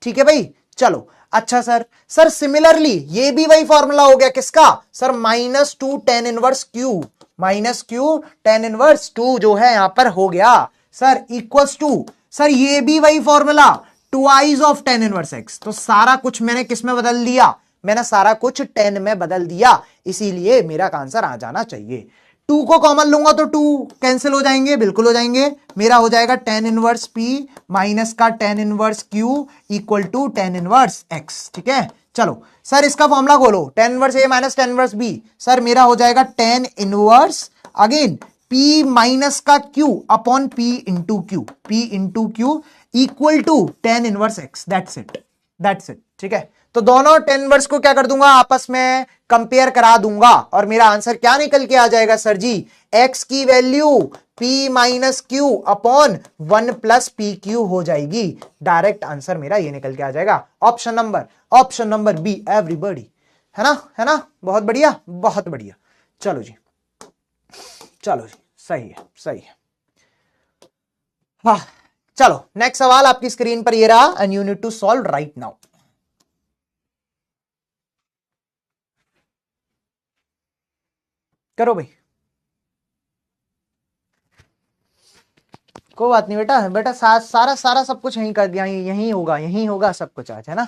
ठीक है भाई। चलो अच्छा सर, सर सिमिलरली ये भी वही फॉर्मूला हो गया किसका sir, -2 tan inverse q, -q tan inverse 2 जो है यहां पर हो गया सर, इक्वल्स टू सर ये भी वही formula, twice of tan inverse x। तो सारा कुछ मैंने किस में बदल दिया, मैंने सारा कुछ 10 में बदल दिया, इसीलिए मेरा आंसर आ जाना चाहिए। 2 को कॉमन लूंगा तो 2 कैंसिल हो जाएंगे, बिल्कुल हो जाएंगे, मेरा हो जाएगा tan इनवर्स p माइनस का tan inverse q equal to tan inverse x, ठीक है। चलो सर इसका फॉर्मूला खोलो, tan inverse a minus tan inverse b, sir मेरा हो जाएगा tan inverse again p minus का q upon p into Q, p into Q equal to tan inverse x, that's it, that's it, ठीक है। तो दोनों tan inverse को क्या कर दूंगा, आपस में कंपेयर करा दूंगा, और मेरा आंसर क्या निकल के आ जाएगा सर जी, x की value p minus Q upon 1 + pq हो जाएगी, डायरेक्ट आंसर मेरा ये निकल के आ जाएगा, ऑप्शन नंबर बी एवरीबॉडी, है ना, है ना, बहुत बढ़िया, बहुत बढ़िया। चलो जी, चलो जी, सही है, सही है। हाँ चलो नेक्स्ट सवाल आपकी स्क्रीन पर ये रहा, and you need to solve right now. करो भाई, कोई बात नहीं बेटा, बेटा सारा सारा सब कुछ यहीं कर दिया, यहीं होगा सब कुछ आज, है ना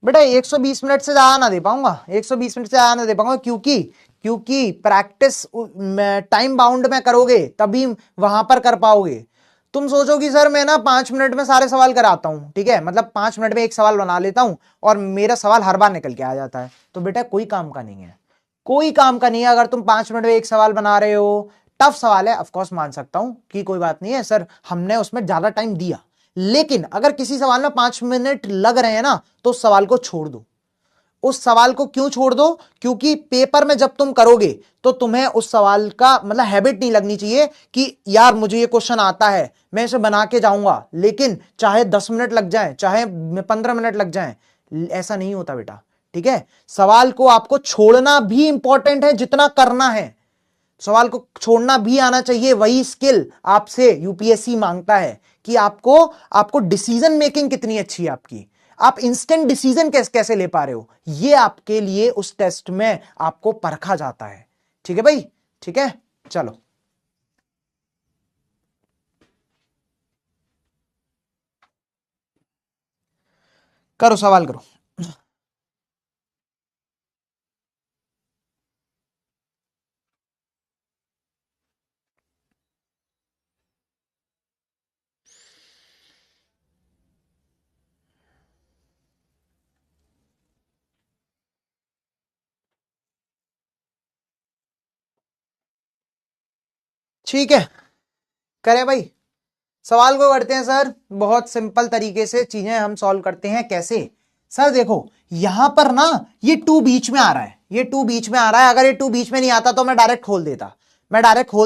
बेटा। 120 मिनट से ज्यादा ना दे पाऊंगा, 120 मिनट से ज्यादा ना दे पाऊंगा, क्योंकि प्रैक्टिस टाइम बाउंड में करोगे तभी वहां पर कर पाओगे। तुम सोचो कि सर मैं ना 5 मिनट में सारे सवाल कराता हूं, ठीक है, मतलब 5 मिनट में एक सवाल बना लेता हूं और मेरा सवाल हर बार निकल के आ जाता है, तो बेटा कोई काम का नहीं है, कोई काम का नहीं है। अगर तुम 5 मिनट में एक सवाल बना रहे हो, टफ सवाल है, ऑफकोर्स मान सकता हूं कि कोई बात नहीं है सर, हमने उसमें ज्यादा टाइम दिया, लेकिन अगर किसी सवाल में 5 मिनट लग रहे हैं ना, तो उस सवाल को छोड़ दो। उस सवाल को क्यों छोड़ दो? क्योंकि पेपर में जब तुम करोगे तो तुम्हें उस सवाल का मतलब हैबिट नहीं लगनी चाहिए कि यार मुझे ये क्वेश्चन आता है, मैं इसे बना के जाऊंगा, लेकिन चाहे 10 मिनट लग जाए, चाहे 15 मिनट लग जाए, ऐसा नहीं होता बेटा, ठीक है। सवाल को आपको छोड़ना भी इंपॉर्टेंट है जितना करना है, सवाल को छोड़ना भी आना चाहिए। वही स्किल आपसे यूपीएससी मांगता है कि आपको डिसीजन मेकिंग कितनी अच्छी है आपकी, आप इंस्टेंट डिसीजन कैसे ले पा रहे हो, ये आपके लिए उस टेस्ट में आपको परखा जाता है, ठीक है भाई, ठीक है। चलो करो सवाल करो। ठीक है, करें भाई, सवाल को करते हैं सर। बहुत सिंपल तरीके से चीजें हम सॉल्व करते हैं। कैसे सर? देखो यहां पर ना ये टू बीच में आ रहा है, ये टू बीच में आ रहा है। अगर ये टू बीच में नहीं आता तो मैं डायरेक्ट खोल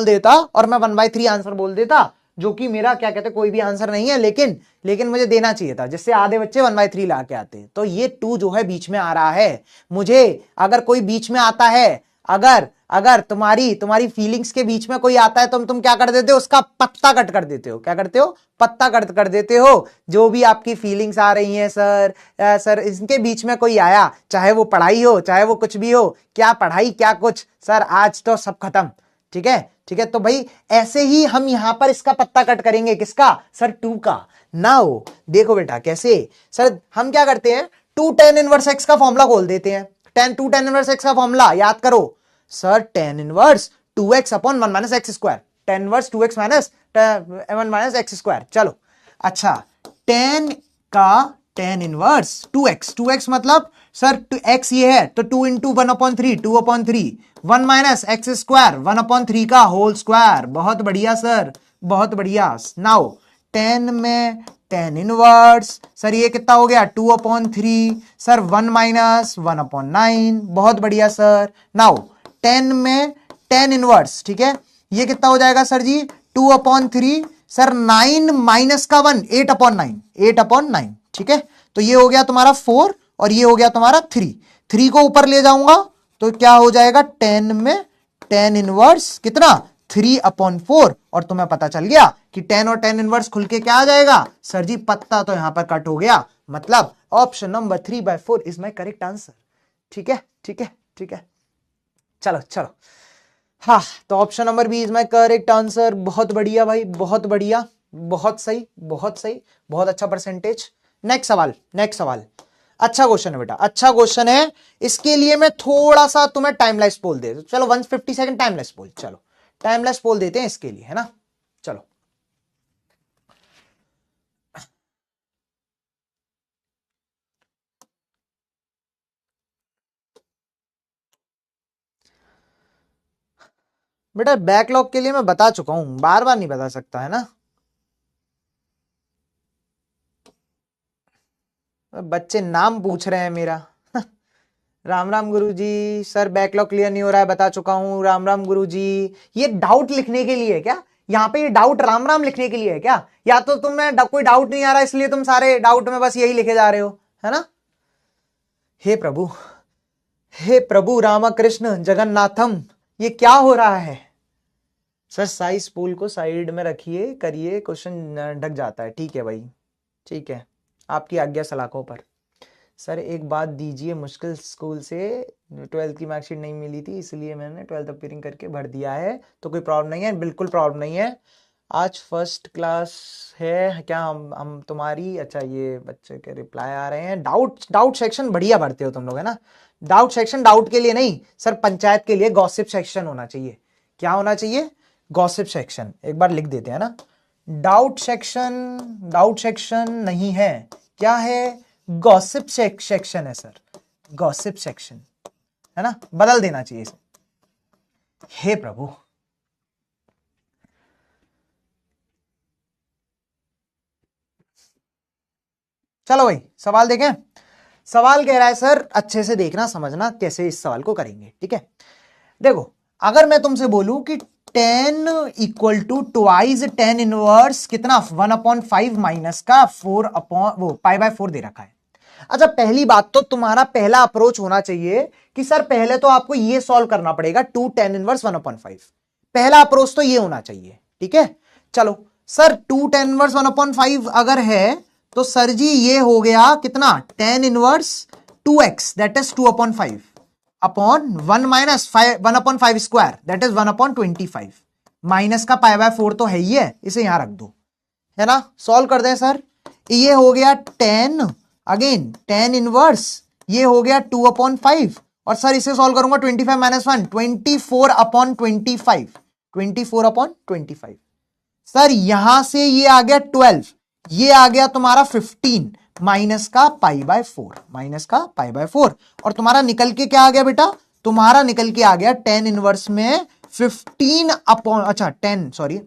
देता, और मैं 1/3 आंसर बोल देता, जो कि मेरा क्या कहते हैं कोई भी आंसर नहीं है, लेकिन मुझे देना चाहिए था, जिससे आधे बच्चे 1/3 ला के आते। तो ये टू जो है बीच में आ रहा है। मुझे अगर कोई बीच में आता है, अगर अगर तुम्हारी फीलिंग्स के बीच में कोई आता है तो तुम क्या कर देते हो? उसका पत्ता कट कर देते हो। क्या करते हो? पत्ता कट कर देते हो। जो भी आपकी फीलिंग्स आ रही हैं सर, सर इनके बीच में कोई आया, चाहे वो पढ़ाई हो चाहे वो कुछ भी हो, क्या पढ़ाई क्या कुछ, सर आज तो सब खत्म, ठीक है, ठीक है। तो भाई ऐसे ही हम यहां पर इसका पत्ता कट करेंगे। किसका? सर टू का। नाउ देखो बेटा कैसे, सर हम क्या करते हैं, 2 tan 1 x का फॉर्मूला खोल देते हैं। 2 tan 1 x का फॉर्मूला याद करो sir, tan 1 2x upon 1 - x square, tan 1 2x minus 1 - x square. चलो अच्छा, tan का tan 1 2x मतलब सर x ये है तो 2 × 1/3, 2/3, 1 - x स्क्वायर 1/3 का होल स्क्वायर। बहुत बढ़िया सर, बहुत बढ़िया। नाउ tan में tan इनवर्स, सर ये कितना हो गया? 2/3, सर 1 - 1/9। बहुत बढ़िया सर। नाउ tan में tan इनवर्स, ठीक है, ये कितना हो जाएगा सर जी? 2/3, सर 9 माइनस का 1, 8/9, 8/9, ठीक है। तो ये हो गया तुम्हारा 4 और ये हो गया तुम्हारा 3, 3 को ऊपर ले जाऊंगा तो क्या हो जाएगा? 10 में tan इनवर्स कितना? 3/4। और तुम्हें पता चल गया कि 10 और tan इनवर्स खुल के क्या आ जाएगा सर जी? पत्ता तो यहां पर कट हो गया, मतलब option number 3/4 is my correct answer. ठीक है, ठीक है, ठीक है। चलो चलो, हाँ, तो option number B is my correct answer. बहुत बढ़िया भाई, बहुत बढ़िया, बहुत सही, बहुत सही, बहुत अच्छा परसेंटेज। नेक्स्ट सवाल, नेक्स्ट सवाल। अच्छा क्वेश्चन है बेटा, अच्छा क्वेश्चन है। इसके लिए मैं थोड़ा सा तुम्हें टाइमलेस पोल दे, चलो 150 सेकंड टाइमलेस पोल, चलो टाइमलेस पोल देते हैं इसके लिए, है ना। चलो बेटा, बैकलॉग के लिए मैं बता चुका हूं, बार बार नहीं बता सकता, है ना। बच्चे नाम पूछ रहे हैं मेरा। राम राम गुरुजी। सर बैकलॉग क्लियर नहीं हो रहा है, बता चुका हूं। राम राम गुरुजी। ये डाउट लिखने के लिए है क्या? यहाँ पे ये डाउट राम राम लिखने के लिए है क्या? या तो तुम्हें कोई डाउट नहीं आ रहा इसलिए तुम सारे डाउट में बस यही लिखे जा रहे हो, है ना। हे प्रभु, हे प्रभु रामकृष्ण जगन्नाथम, ये क्या हो रहा है? सर साइज पूल को साइड में रखिए, करिए, क्वेश्चन ढक जाता है। ठीक है भाई, ठीक है, आपकी आज्ञा सलाखों पर। सर एक बात दीजिए, मुश्किल स्कूल से 12th की मार्कशीट नहीं मिली थी, इसलिए मैंने 12th अपीयरिंग करके भर दिया है, तो कोई प्रॉब्लम नहीं है, बिल्कुल प्रॉब्लम नहीं है। आज फर्स्ट क्लास है क्या? हम तुम्हारी, अच्छा ये बच्चे के रिप्लाई आ रहे हैं। डाउट सेक्शन बढ़िया भरते हो तुम लोग, है ना? डाउट सेक्शन डाउट के लिए नहीं सर, पंचायत के लिए गॉसिप सेक्शन होना चाहिए। क्या होना चाहिए? Gossip section. एक बार लिख देते हैं ना, डाउट सेक्शन नहीं है, क्या है? गॉसिप सेक्शन है सर, गॉसिप सेक्शन, है ना? बदल देना चाहिए इसे। हे प्रभु, चलो भाई सवाल देखें। सवाल कह रहा है सर, अच्छे से देखना समझना कैसे इस सवाल को करेंगे, ठीक है? देखो, अगर मैं तुमसे बोलूं कि 10 equal to twice tan inverse कितना 1/5 माइनस का 4 अपॉन वो पाई बाय 4 दे रखा है। अच्छा, पहली बात तो तुम्हारा पहला अप्रोच होना चाहिए कि सर पहले तो आपको ये सॉल्व करना पड़ेगा 2 10 इनवर्स 1/5। पहला अप्रोच तो ये होना चाहिए, ठीक है? चलो सर, 2 10 इनवर्स 1/5 अगर है तो सर जी ये हो गया कितना 10 inverse 2x that is 2/5 upon 1 minus 1/5 square that is 1/25 minus का पाई बाय 4 तो है ही है, इसे यहां रख दो, है ना? सॉल्व कर दें सर, ये हो गया 10 अगेन 10 इनवर्स, ये हो गया 2/5 और सर इसे सॉल्व करूंगा 25 माइनस 1 24/25 24/25। सर यहां से ये आ गया 12, ये आ गया तुम्हारा 15 माइनस का पाई बाय 4, माइनस का पाई बाय 4 और तुम्हारा निकल के क्या आ गया बेटा? तुम्हारा निकल के आ गया 10 इनवर्स में 15 अपॉन, अच्छा 10 सॉरी,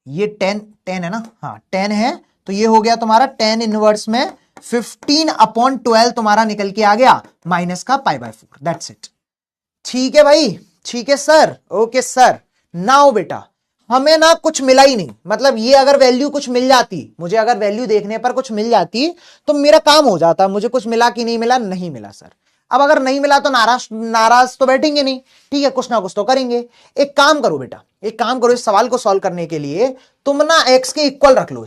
ये 10 है ना? हाँ 10 है, तो ये हो गया तुम्हारा 10 इनवर्स में 15/12 तुम्हारा निकल के आ गया माइनस का पाई बाय 4, दैट्स इट। ठीक है भाई, ठीक है सर, ओके सर। नाउ बेटा, हमें ना कुछ मिला ही नहीं, मतलब ये अगर वैल्यू कुछ मिल जाती, मुझे अगर वैल्यू देखने पर कुछ मिल जाती तो मेरा काम हो जाता। मुझे कुछ मिला कि नहीं मिला? नहीं मिला सर। अब अगर नहीं मिला तो नाराज नाराज तो बैठेंगे नहीं, ठीक है? कुछ ना कुछ तो करेंगे। एक काम करो बेटा, एक काम करो, इस सवाल को सॉल्व करने के लिए तुम ना एक्स के इक्वल रख लो,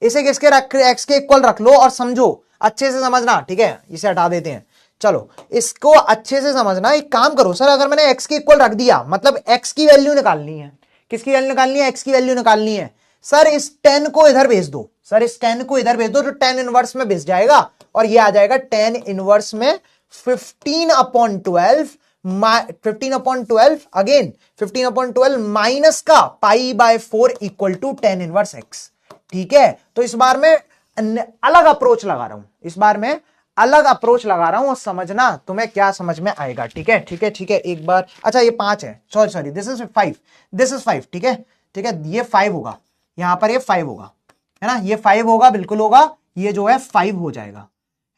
इसे किसके रख, एक्स के इक्वल रख लो और समझो, अच्छे से समझना, ठीक है? इसे हटा देते हैं, चलो इसको अच्छे से समझना। एक काम करो सर, अगर मैंने x के इक्वल रख दिया, मतलब x की वैल्यू निकालनी है। किसकी वैल्यू निकालनी है? x की वैल्यू निकालनी है। सर इस 10 को इधर भेज दो, सर इस 10 को इधर भेज दो, तो 10 इनवर्स में भेज जाएगा और ये आ जाएगा 10 इनवर्स में 15/12 15/12 अगेन 15/12 माइनस का pi by 4 equal to 10 inverse x, ठीक है? तो इस बार में अलग अप्रोच लगा रहा हूं, इस बार में अलग अप्रोच लगा रहा हूं और समझना तुम्हें क्या समझ में आएगा, ठीक है? ठीक है, ठीक है, एक बार, अच्छा ये 5 है, sorry sorry, this is 5, this is 5, ठीक है? ठीक है, ये 5 होगा, यहां पर ये 5 होगा, है ना? ये 5 होगा, बिल्कुल होगा, ये जो है 5 हो जाएगा,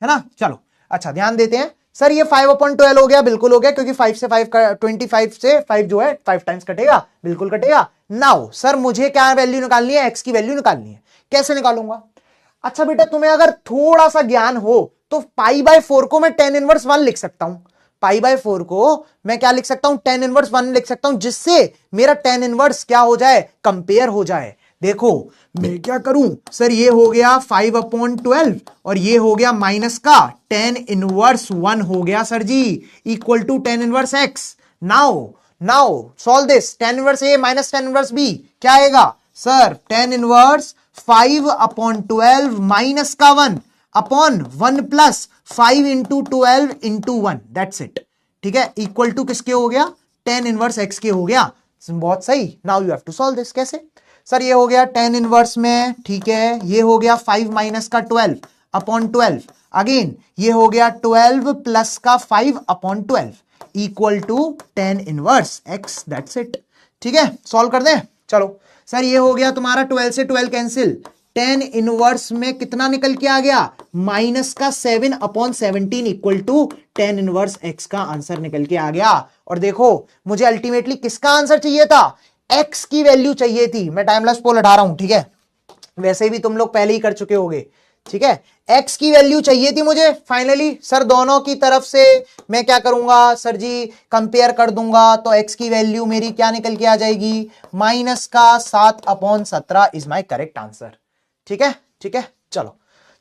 है ना? चलो अच्छा ध्यान देते हैं। सर ये 5/12 हो गया, बिल्कुल हो गया, क्योंकि 5 से 5 25 से 5 जो है 5 टाइम्स कटेगा, बिल्कुल कटेगा। नाउ सर मुझे क्या वैल्यू निकालनी है? एक्स की वैल्यू निकालनी है। कैसे निकालूंगा? अच्छा बेटा, तुम्हें अगर थोड़ा सा ज्ञान हो तो पाई बाय 4 को मैं 10 इनवर्स 1 लिख सकता हूं। पाई बाय 4 को मैं क्या लिख सकता हूं? 10 इनवर्स 1 लिख सकता हूं, जिससे मेरा 10 इनवर्स क्या हो जाए? कंपेयर हो जाए। देखो मैं क्या करूं सर, ये हो गया 5/12 और ये हो गया माइनस का 10 इनवर्स 1 हो गया sir ji, equal to 10 inverse X. Now solve this, 10 inverse A minus 10 inverse B क्या आएगा सर? 10 इनवर्स 5/12 माइनस का 1 upon 1 plus 5 into 12 into 1, that's it, ठीक है? इक्वल टू किसके हो गया? 10 इनवर्स एक्स के हो गया। बहुत सही। Now you have to solve this. कैसे सर? ये हो गया 10 इनवर्स में, ठीक है, ये हो गया 5 माइनस का 12 अपॉन 12 अगेन, ये हो गया 12 प्लस का 5 upon 12 equal to 10 inverse X, that's it, ठीक है? सॉल्व कर दें, चलो सर ये हो गया तुम्हारा 12 से 12 कैंसिल, 10 इनवर्स में कितना निकल के आ गया? माइनस का 7/17 इक्वल टू 10 इनवर्स एक्स का आंसर निकल के आ गया। और देखो मुझे अल्टीमेटली किसका आंसर चाहिए था? एक्स की वैल्यू चाहिए थी। मैं टाइमलेस पोल हटा रहा हूं, ठीक है? वैसे भी तुम लोग पहले ही कर चुके होगे, ठीक है? एक्स की वैल्यू चाहिए थी मुझे फाइनली। सर दोनों की तरफ से मैं क्या करूंगा सर जी? कंपेयर कर दूंगा, तो एक्स की वैल्यू मेरी क्या निकल के आ जाएगी? माइनस का 7/17 इज माई करेक्ट आंसर, ठीक है? ठीक है, चलो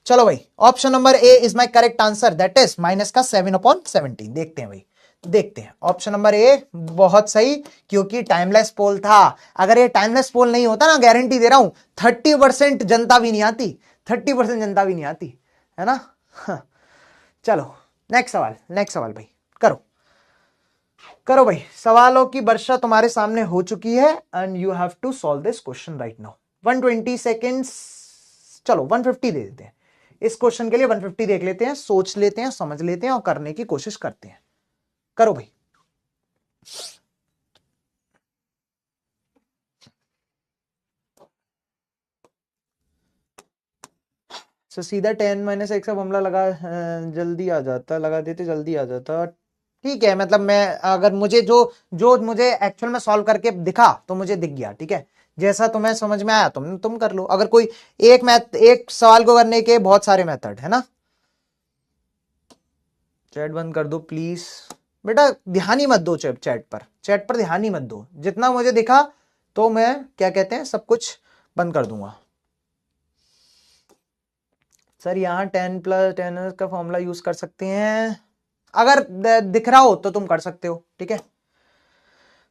चलो भाई, option number A is my correct answer, that is minus का 7/17। देखते हैं भाई, देखते हैं ऑप्शन नंबर ए बहुत सही, क्योंकि टाइमलेस पोल था। अगर ये टाइमलेस पोल नहीं होता ना, गारंटी दे रहा हूं 30% जनता भी नहीं आती, 30% जनता भी नहीं आती, है ना। हाँ। चलो नेक्स्ट सवाल, नेक्स्ट सवाल भाई करो, करो भाई। सवालों की वर्षा तुम्हारे सामने हो चुकी है and you have to solve this question right now. 120 seconds, चलो 150 दे देते हैं इस क्वेश्चन के लिए, 150 देख लेते हैं, सोच लेते हैं, समझ लेते हैं और करने की कोशिश करते हैं। करो भाई। तो सीधा 10 - x का फॉर्मूला लगा, जल्दी आ जाता, लगा देते जल्दी आ जाता। ठीक है, मतलब मैं अगर मुझे जो जो मुझे एक्चुअल में सॉल्व करके दिखा तो मुझे दिख गया, ठीक है। जैसा तुम्हें समझ में आया तुम कर लो। अगर कोई एक सवाल को करने के बहुत सारे मेथड है ना। चैट बंद कर दो प्लीज बेटा, ध्यान ही मत दो चैट पर ध्यान ही मत दो। जितना मुझे दिखा तो मैं क्या कहते हैं सब कुछ बंद कर दूंगा। सर यहाँ 10 + 10 का फॉर्मूला यूज कर सकते हैं, अगर दिख रहा हो तो तुम कर सकते हो, ठीक है।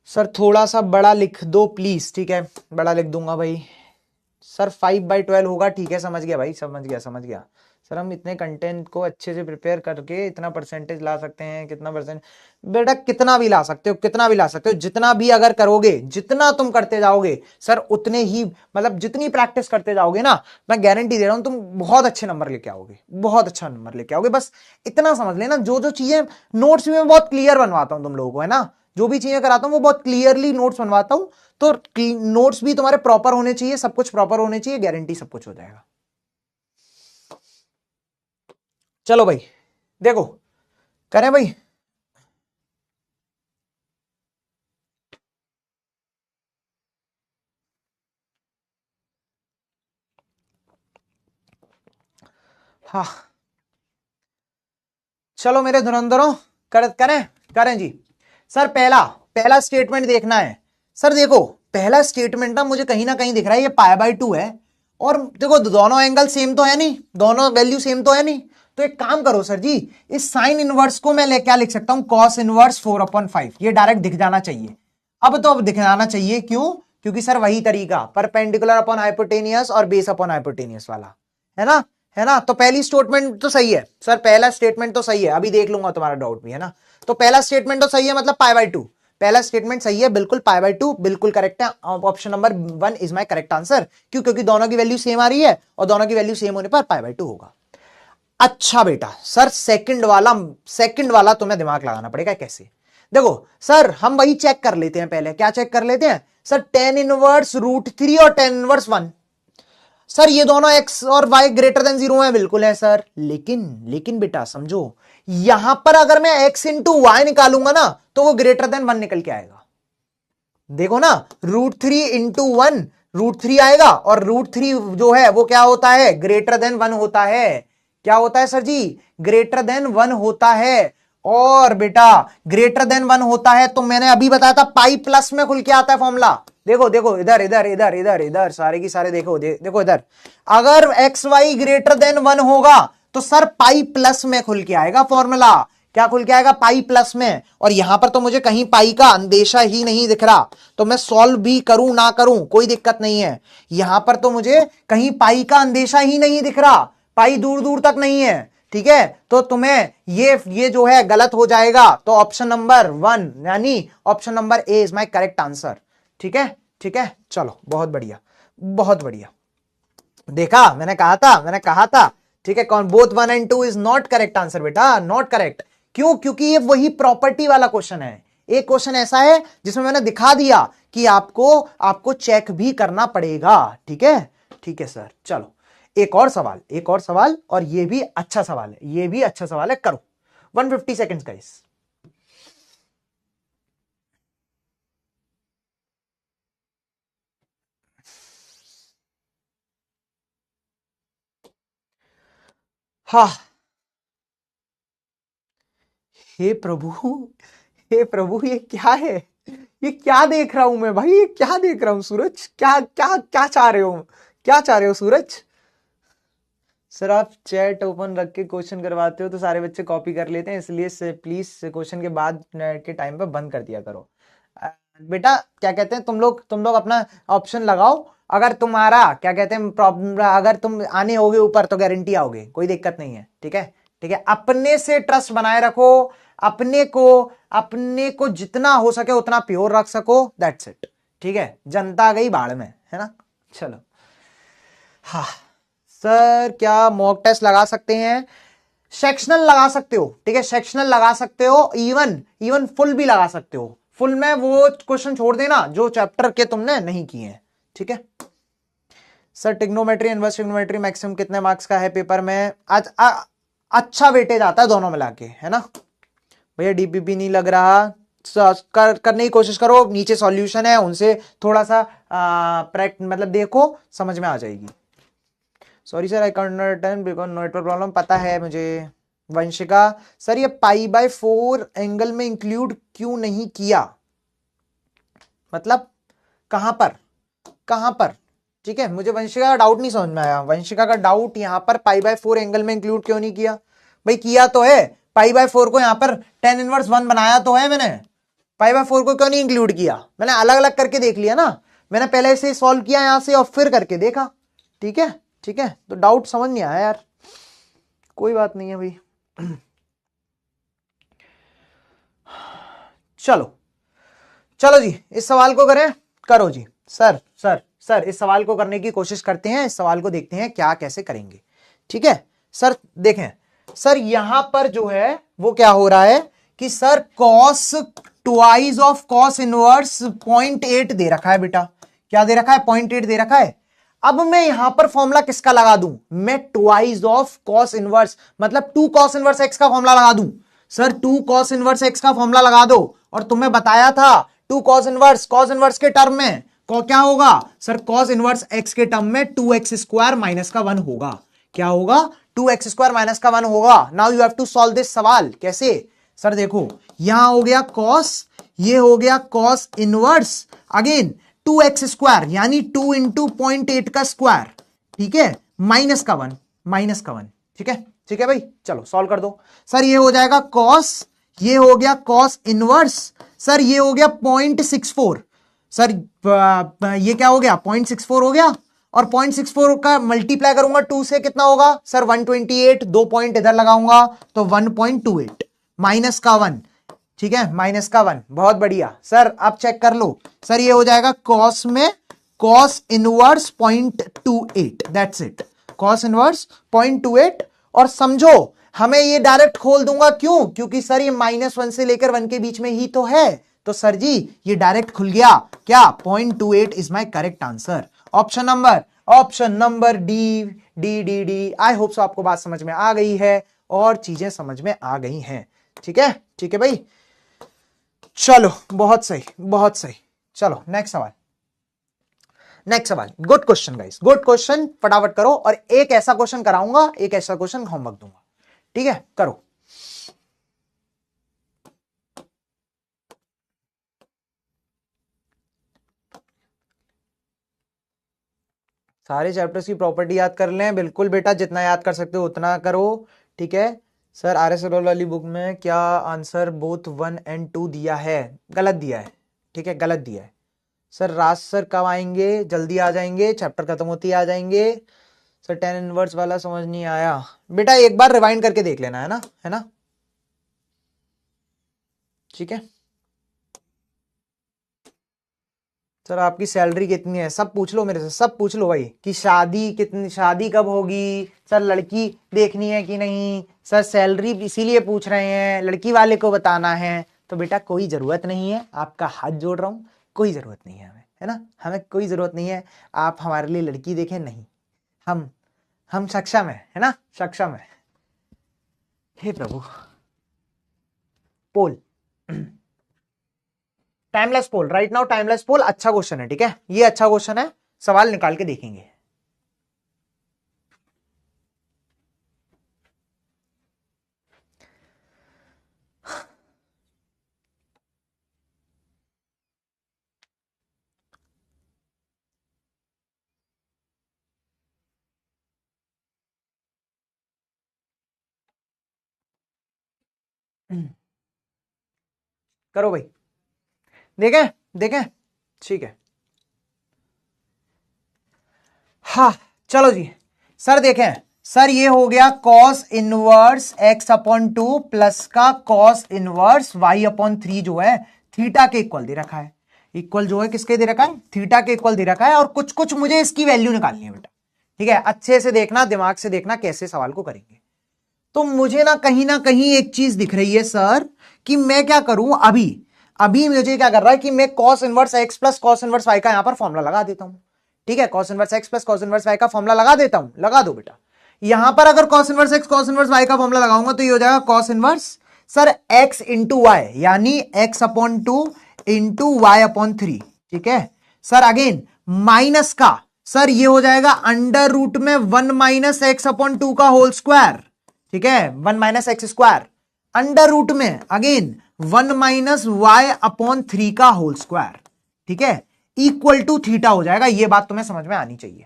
सर थोड़ा सा बड़ा लिख दो प्लीज, ठीक है, बड़ा लिख दूंगा भाई। सर 5/12 होगा, ठीक है, समझ गया भाई, समझ गया समझ गया। सर हम इतने कंटेंट को अच्छे से प्रिपेयर करके इतना परसेंटेज ला सकते हैं, कितना परसेंट? बेटा कितना भी ला सकते हो, कितना भी ला सकते हो, जितना भी अगर करोगे, जितना तुम करते जाओगे सर उतने ही, मतलब जितनी प्रैक्टिस करते जाओगे ना, मैं गारंटी दे रहा हूं तुम बहुत अच्छे नंबर लेके आओगे, बहुत अच्छा नंबर लेके आओगे। बस इतना समझ लेना, जो जो चीजें नोट्स में बहुत क्लियर बनवाता हूं तुम लोगों को, है ना, जो भी चीजें कराता हूं वो बहुत क्लियरली नोट्स बनवाता हूं। तो नोट्स भी तुम्हारे प्रॉपर होने चाहिए, सब कुछ प्रॉपर होने चाहिए, गारंटी सब कुछ हो जाएगा। चलो भाई देखो, करें भाई। हाँ चलो मेरे धुरंधरों, करें करें जी। सर पहला पहला स्टेटमेंट देखना है। सर देखो पहला स्टेटमेंट ना कहीं दिख रहा है ये π/2 है, और देखो दोनों एंगल सेम तो है नहीं, दोनों वैल्यू सेम तो है नहीं। तो एक काम करो सर जी, इस साइन इनवर्स को मैं क्या लिख सकता हूं, cos इनवर्स 4/5, ये डायरेक्ट दिख जाना चाहिए। अब दिख जाना चाहिए, क्यों? क्योंकि सर वही तरीका परपेंडिकुलर अपॉन हाइपोटेनियस और बेस अपॉन हाइपोटेनियस वाला, है ना, है ना। तो पहली स्टेटमेंट तो सही है सर, पहला स्टेटमेंट तो सही है, अभी देख लूंगा तुम्हारा डाउट भी, है ना। तो पहला स्टेटमेंट तो सही है, मतलब π/2, पहला स्टेटमेंट सही है, बिल्कुल π/2 बिल्कुल करेक्ट है। Option number 1 is my correct answer. क्यों? क्योंकि दोनों की वैल्यू सेम आ रही है और दोनों की वैल्यू सेम होने पर π/2 होगा। अच्छा बेटा सर सेकंड वाला तुम्हें दिमाग लगाना पड़ेगा। कैसे? देखो सर हम वही चेक कर लेते हैं, पहले क्या चेक कर लेते हैं सर, tan−1√3 और tan−1। सर ये दोनों x और y ग्रेटर देन 0 है, बिल्कुल है सर, लेकिन बेटा समझो, यहां पर अगर मैं x इंटू वाई निकालूंगा ना तो वो ग्रेटर देन 1 निकल के आएगा। देखो ना, √3 इंटू 1 √3 आएगा, और √3 जो है वो क्या होता है, ग्रेटर देन 1 होता है। क्या होता है सर जी? ग्रेटर देन 1 होता है। और बेटा ग्रेटर देन 1 होता है तो मैंने अभी बताया था पाई प्लस में खुल के आता है फॉर्मूला। देखो देखो इधर इधर इधर इधर इधर सारे की सारे देखो देखो इधर, अगर एक्स वाई ग्रेटर देन 1 होगा तो सर पाई प्लस में खुल के आएगा फॉर्मूला। क्या खुल के आएगा? पाई प्लस में। और यहां पर तो मुझे कहीं पाई का अंदेशा ही नहीं दिख रहा, तो मैं सॉल्व भी करूं ना करूं कोई दिक्कत नहीं है। यहां पर तो मुझे कहीं पाई का अंदेशा ही नहीं दिख रहा, पाई दूर दूर तक नहीं है, ठीक है। तो तुम्हें ये जो है गलत हो जाएगा, तो ऑप्शन नंबर 1 यानी option number A is my correct answer. ठीक है, ठीक है, चलो बहुत बढ़िया, बहुत बढ़िया। देखा, मैंने कहा था, ठीक है। कौन? Both 1 and 2 is not correct answer बेटा, नॉट करेक्ट। क्यों? क्योंकि ये वही प्रॉपर्टी वाला क्वेश्चन है। एक क्वेश्चन ऐसा है जिसमें मैंने दिखा दिया कि आपको चेक भी करना पड़ेगा, ठीक है, ठीक है सर। चलो एक और सवाल, एक और सवाल, और ये भी अच्छा सवाल है, ये भी अच्छा सवाल है, करो। 150 सेकेंड्स गाइस। हाँ, हे प्रभु, हे प्रभु, ये क्या है? ये क्या देख रहा हूं मैं भाई, ये क्या देख रहा हूं सूरज? क्या क्या क्या चाह रहे हो, क्या चाह रहे हो सूरज? सर आप चैट ओपन रख के क्वेश्चन करवाते हो तो सारे बच्चे कॉपी कर लेते हैं, इसलिए से प्लीज क्वेश्चन के बाद के टाइम पे बंद कर दिया करो। बेटा क्या कहते हैं, तुम लोग अपना ऑप्शन लगाओ। अगर तुम्हारा क्या कहते हैं प्रॉब्लम, अगर तुम आने होगे ऊपर तो गारंटी आओगे, कोई दिक्कत नहीं है। ठीक है, ठीक है। अपने से ट्रस्ट बनाए रखो, अपने को जितना हो सके उतना प्योर रख सको, दैट्स इट। ठीक है, जनता गई बाढ़ में, है ना। चलो, हाँ सर क्या मॉक टेस्ट लगा सकते हैं? सेक्शनल लगा सकते हो, ठीक है, सेक्शनल लगा सकते हो, इवन इवन फुल भी लगा सकते हो। फुल में वो क्वेश्चन छोड़ देना जो चैप्टर के तुमने नहीं किए हैं। ठीक है sir, trigonometry inverse trigonometry maximum कितने मार्क्स का है पेपर में? आज अच्छा वेटेज आता है दोनों मिला के, है ना। भैया डीपीपी नहीं लग रहा, करने की कोशिश करो, नीचे सॉल्यूशन है उनसे थोड़ा सा मतलब देखो, समझ में आ जाएगी। Sorry sir I can't attend because network problem, पता है मुझे। वंशिका सर ये π/4 एंगल में इंक्लूड क्यों नहीं किया, मतलब कहां पर, कहां पर? ठीक है, मुझे वंशिका का डाउट नहीं समझ में आया। वंशिका का डाउट यहां पर π/4 एंगल में इंक्लूड क्यों नहीं किया? भाई किया तो है, π/4 को यहां पर tan−1 बनाया तो है मैंने, π/4 को क्यों नहीं इंक्लूड किया? मैंने अलग अलग करके देख लिया ना, मैंने पहले से सॉल्व किया यहां से और फिर करके देखा। ठीक है, ठीक है, तो डाउट समझ नहीं आया यार, कोई बात नहीं है भाई। चलो चलो जी, इस सवाल को करें, करो जी। सर सर सर इस सवाल को करने की कोशिश करते हैं, इस सवाल को देखते हैं क्या कैसे करेंगे। ठीक है सर, देखें सर यहां पर जो है वो क्या हो रहा है कि sir cos twice of cos inverse 0.8 दे रखा है बेटा। क्या दे रखा है? 0.8 दे रखा है। अब मैं यहां पर फॉर्मूला किसका लगा दूं? मैं ट्वाइस ऑफ कॉस इनवर्स, मतलब 2 कॉस इनवर्स एक्स का फॉर्मूला लगा दूं। सर 2 कॉस इनवर्स एक्स का फॉर्मूला लगा दो, और तुम्हें बताया था 2 कॉस इनवर्स के टर्म में क्या होगा सर? कॉस इनवर्स एक्स के टर्म में 2x² माइनस का 1 होगा। क्या होगा? 2x² माइनस का 1 होगा। Now you have to solve this सवाल। कैसे सर? देखो यहां हो गया कॉस, ये हो गया कॉस इनवर्स, अगेन 2x² यानी 2 इंटू 0.8 का स्क्वायर, ठीक है, माइनस का 1, माइनस का 1। ठीक है, ठीक है भाई, चलो सॉल्व कर दो। सर ये हो जाएगा कॉस, ये हो गया कॉस इनवर्स, सर ये हो गया 0.64, सर ये क्या हो गया? 0.64 हो गया, और 0.64 का मल्टीप्लाई करूंगा 2 से, कितना होगा सर? 128, 2 पॉइंट इधर लगाऊंगा तो 1.28 माइनस का 1, ठीक है, माइनस का 1। बहुत बढ़िया सर, आप चेक कर लो। सर ये हो जाएगा कॉस में cos inverse 0.28, that's it, cos inverse 0.28। और समझो हमें ये डायरेक्ट खोल दूंगा, क्यों? क्योंकि सर ये -1 से लेकर 1 के बीच में ही तो है, तो सर जी ये डायरेक्ट खुल गया। क्या? 0.28 is my correct answer. Option number D, D D D. I hope so आपको बात समझ में आ गई है और चीजें समझ में आ गई हैं। ठीक है, ठीक है भाई, चलो बहुत सही, बहुत सही। चलो नेक्स्ट सवाल, नेक्स्ट सवाल। Good question guys, good question, फटाफट करो। और एक ऐसा क्वेश्चन कराऊंगा, एक ऐसा क्वेश्चन होमवर्क दूंगा। ठीक है, करो। सारे चैप्टर्स की प्रॉपर्टी याद कर लें, बिल्कुल बेटा, जितना याद कर सकते हो उतना करो। ठीक है सर, RS अग्रवाल वाली बुक में क्या आंसर बोथ 1 और 2 दिया है? गलत दिया है, ठीक है, गलत दिया है। सर राज सर कब आएंगे? जल्दी आ जाएंगे, चैप्टर खत्म होती ही आ जाएंगे। सर tan इनवर्स वाला समझ नहीं आया बेटा, एक बार रिवाइंड करके देख लेना, है ना, है ना। ठीक है सर, आपकी सैलरी कितनी है? सब पूछ लो मेरे से, सब पूछ लो भाई, कि शादी कितनी, शादी कब होगी, सर लड़की देखनी है कि नहीं, सर सैलरी इसीलिए पूछ रहे हैं, लड़की वाले को बताना है। तो बेटा कोई जरूरत नहीं है, आपका हाथ जोड़ रहा हूं, कोई जरूरत नहीं है हमें, है ना, हमें कोई जरूरत नहीं है आप हमारे लिए लड़की देखें, नहीं, हम सक्षम है ना, सक्षम है। हे प्रभु, पोल, टाइमलेस पोल, राइट नाउ टाइमलेस पोल अच्छा क्वेश्चन है। ठीक है, ये अच्छा क्वेश्चन है, सवाल निकाल के देखेंगे। करो भाई, देखें देखें, ठीक है। हाँ चलो जी सर, देखें सर, ये हो गया cos inverse x upon 2 plus का कॉस इनवर्स y अपॉन 3 जो है थीटा के इक्वल दे रखा है। इक्वल जो है किसके दे रखा है? थीटा के इक्वल दे रखा है। और कुछ कुछ मुझे इसकी वैल्यू निकालनी है बेटा, ठीक है। अच्छे से देखना, दिमाग से देखना कैसे सवाल को करेंगे। तो मुझे ना कहीं एक चीज दिख रही है सर कि मैं क्या करूं, अभी अभी मुझे क्या कर रहा है कि मैं cos inverse x plus cos inverse y का यहां पर फॉर्मूला लगा देता हूं, ठीक है। Cos inverse x plus cos inverse y का फॉर्मूला लगा देता हूं, लगा दो बेटा। यहां पर अगर cos inverse x cos inverse y का फॉर्मूला लगाऊंगा तो ये हो जाएगा cos inverse sir x into Y, यानी x upon 2 into Y upon 3, ठीक है सर। अगेन माइनस का सर ये हो जाएगा अंडर रूट में 1 माइनस एक्स अपॉन 2 का होल स्क्वायर, ठीक है। 1 minus x square under root में अगेन 1 माइनस वाई अपॉन 3 का होल स्क्वायर, ठीक है, इक्वल टू थीटा हो जाएगा। ये बात तुम्हें समझ में आनी चाहिए,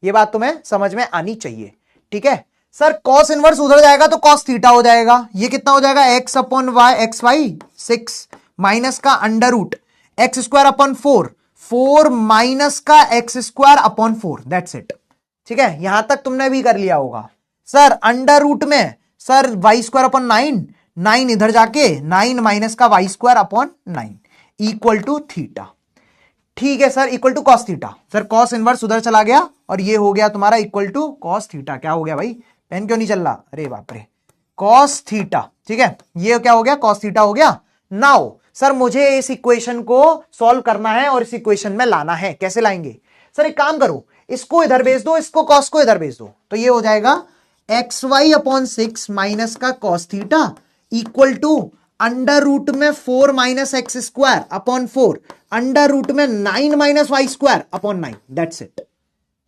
ये बात तुम्हें समझ में आनी चाहिए, ठीक है सर। कॉस इनवर्स उधर जाएगा तो कॉस थीटा हो जाएगा। ये कितना हो जाएगा? X upon y x y 6 minus का under root x square upon 4 minus का x square upon 4, that's it, ठीक है। यहां तक तुमने भी कर लिया होगा सर। अंडर रूट में सर वाई स्क्वायर अपॉन 9 इधर जाके 9 माइनस का y square upon 9 equal to theta, ठीक है sir, equal to cos theta. Sir cos inverse उधर चला गया और ये हो गया तुम्हारा इक्वल टू कॉस थीटा। क्या हो गया भाई? पेन क्यों नहीं चल रहा? अरे बाप रे, कॉस थीटा, ठीक है। ये क्या हो गया? कॉस थीटा हो गया। नाउ सर मुझे इस इक्वेशन को सॉल्व करना है और इस इक्वेशन में लाना है। कैसे लाएंगे सर? एक काम करो, इसको इधर भेज दो, इसको कॉस को इधर भेज दो, तो ये हो जाएगा एक्स वाई अपॉन 6 माइनस का cos theta equal to under root में 4 minus x square upon 4 under root में 9 minus Y square upon 9, that's it,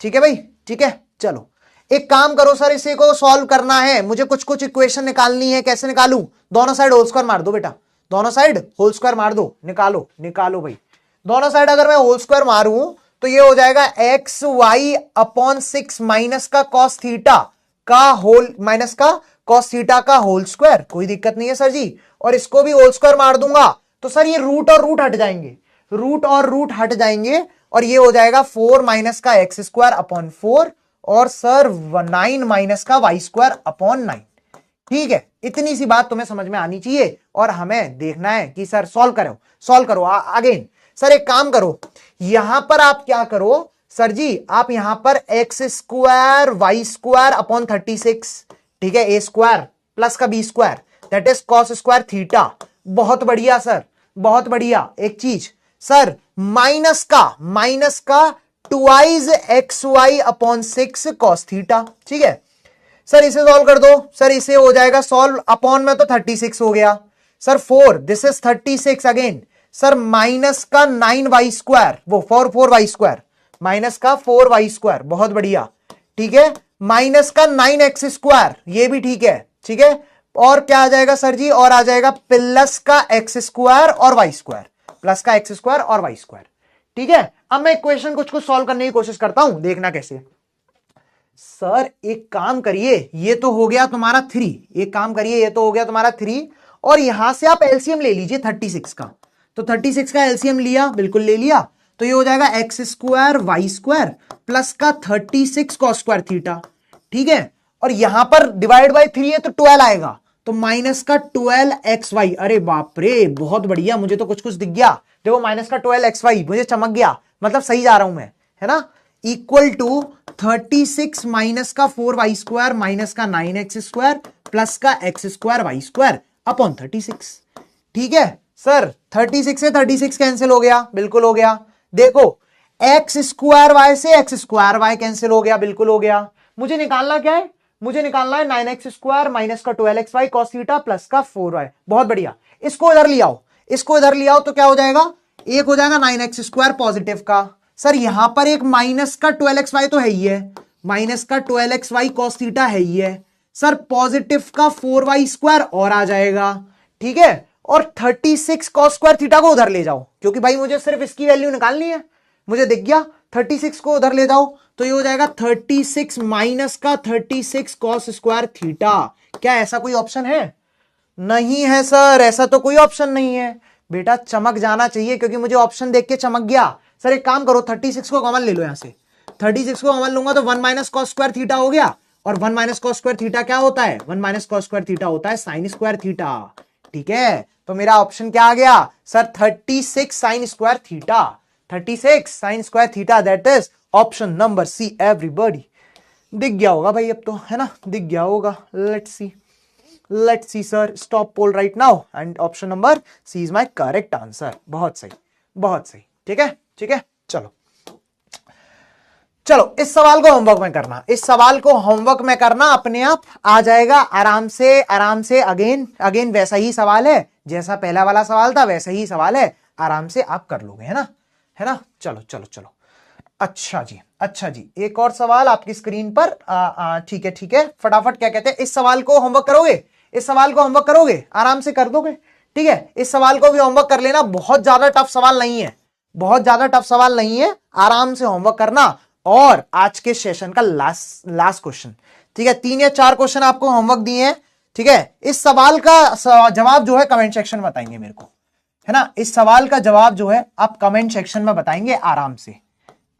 ठीक है भाई, ठीक है। चलो एक काम करो सर, इसे को सॉल्व करना है, मुझे कुछ कुछ इक्वेशन निकालनी है। कैसे निकालूं? दोनों साइड होल स्क्वायर मार दो बेटा, दोनों साइड होल स्क्वायर मार दो, निकालो निकालो भाई। दोनों साइड अगर मैं होल स्क्वायर मारूं तो ये हो जाएगा एक्स वाई अपॉन 6 माइनस का कॉस थीटा का होल माइनस का कॉस थीटा का होल स्क्वायर। कोई दिक्कत नहीं है सर जी। और इसको भी होल स्क्वायर मार दूंगा तो सर ये रूट और रूट हट जाएंगे, रूट और रूट हट जाएंगे और ये हो जाएगा 4 माइनस का एक्स स्क्वायर अपॉन 4 और सर 9 माइनस का वाई स्क्वायर अपॉन 9, ठीक है। इतनी सी बात तुम्हें समझ में आनी चाहिए और हमें देखना है कि सर सॉल्व करो, सॉल्व करो। अगेन सर एक काम करो, यहां पर आप क्या करो सर जी, आप यहां पर X square Y square upon 36, ठीक है, ए स्क्वायर प्लस का B square that is cos square theta. बहुत बढ़िया सर, बहुत बढ़िया। एक चीज सर, माइनस का twice X Y upon 6 cos theta, ठीक है सर। इसे सॉल्व कर दो सर, इसे हो जाएगा सॉल्व, अपॉन में तो 36 हो गया sir, 4 this is 36 again sir, minus का 9 वाई स्क्वायर, वो 4 वाई स्क्वायर माइनस का 4 वाई स्क्वायर, बहुत बढ़िया, ठीक है। माइनस का 9 एक्स स्क्वायर, ये भी ठीक है, ठीक है। और क्या आ जाएगा सर जी? और आ जाएगा प्लस का एक्स स्क्वायर और वाई स्क्वायर, प्लस का एक्स स्क्वायर और वाई स्क्वायर, ठीक है। अब मैं इक्वेशन कुछ कुछ सॉल्व करने की कोशिश करता हूं, देखना कैसे। सर एक काम करिए, ये तो हो गया तुम्हारा 3, एक काम करिए, ये तो हो गया तुम्हारा 3 और यहां से आप एलसीएम ले लीजिए 36 का। तो 36 का एलसीएम लिया, बिल्कुल ले लिया, तो ये हो जाएगा X square Y square plus का 36 कॉस स्क्वायर थीटा, ठीक है। और यहां पर डिवाइड बाय 3 है तो 12 आएगा, तो माइनस का 12 एक्स वाई। अरे बाप रे, बहुत बढ़िया, मुझे तो कुछ कुछ दिख गया। देखो माइनस का 12 एक्स वाई मुझे चमक गया, मतलब सही जा रहा हूं मैं, है ना। इक्वल टू 36 माइनस का 4 वाई स्क्वायर माइनस का 9 एक्स स्क्वायर प्लस का x square Y square upon 36, ठीक है सर। 36 से 36 कैंसिल हो गया, बिल्कुल हो गया। देखो एक्स स्क्वायर वाई से एक्स स्क्वायर वाई कैंसिल हो गया, बिल्कुल हो गया। मुझे निकालना क्या है? मुझे निकालना है 9 एक्स स्क्वायर माइनस का 12 X Y cos theta plus का 4 वाई। बहुत बढ़िया, इसको इधर ले आओ, इसको इधर ले आओ तो क्या हो जाएगा? एक हो जाएगा 9 एक्स स्क्वायर पॉजिटिव का, सर यहां पर एक माइनस का 12 एक्स वाई तो है ही है, माइनस का 12 एक्स वाई कॉस थीटा है ही है सर, पॉजिटिव का 4 वाई स्क्वायर और आ जाएगा, ठीक है। और 36 कॉस स्क्वायर थीटा को उधर ले जाओ, क्योंकि भाई मुझे सिर्फ इसकी वैल्यू निकालनी है, मुझे दिख गया। 36 को उधर ले जाओ तो ये हो जाएगा 36 माइनस का 36 कॉस स्क्वायर थीटा। क्या ऐसा कोई ऑप्शन है? नहीं है सर, ऐसा तो कोई ऑप्शन नहीं है बेटा, चमक जाना चाहिए क्योंकि मुझे ऑप्शन देख के चमक गया। सर एक काम करो, 36 को कॉमन ले लो, यहां से 36 को कॉमन लूंगा तो 1 माइनस कॉस स्क्वायर थीटा हो गया, और 1 माइनस कॉस स्क्वायर थीटा क्या होता है, 1 माइनस कॉस स्क्वायर थीटा होता है साइन स्क्वायर थीटा। ठीक है, तो मेरा ऑप्शन क्या आ गया sir, 36 sine square theta, 36 sine square theta, that is option number C. Everybody दिख गया होगा भाई अब तो, है ना, दिख गया होगा। Let's see sir, stop poll right now and option number C is my correct answer. बहुत सही, बहुत सही। ठीक है, ठीक है, चलो चलो, इस सवाल को होमवर्क में करना, इस सवाल को होमवर्क में करना, अपने आप आ जाएगा आराम से, आराम से। अगेन वैसा ही सवाल है जैसा पहला वाला सवाल था, वैसा ही सवाल है, आराम से आप कर लोगे, है ना, है ना। चलो चलो चलो, अच्छा जी, अच्छा जी, एक और सवाल आपकी स्क्रीन पर। ठीक है, ठीक है, फटाफट क्या कहते हैं, इस सवाल को होमवर्क करोगे, इस सवाल को होमवर्क करोगे, आराम से कर दोगे। ठीक है, इस सवाल को भी होमवर्क कर लेना, बहुत ज्यादा टफ सवाल नहीं है, बहुत ज्यादा टफ सवाल नहीं है, आराम से होमवर्क करना। और आज के सेशन का लास्ट क्वेश्चन, ठीक है, 3 या 4 क्वेश्चन आपको होमवर्क दिए हैं। ठीक है, इस सवाल का जवाब जो है कमेंट सेक्शन में बताएंगे मेरे को, है ना, इस सवाल का जवाब जो है आप कमेंट सेक्शन में बताएंगे आराम से।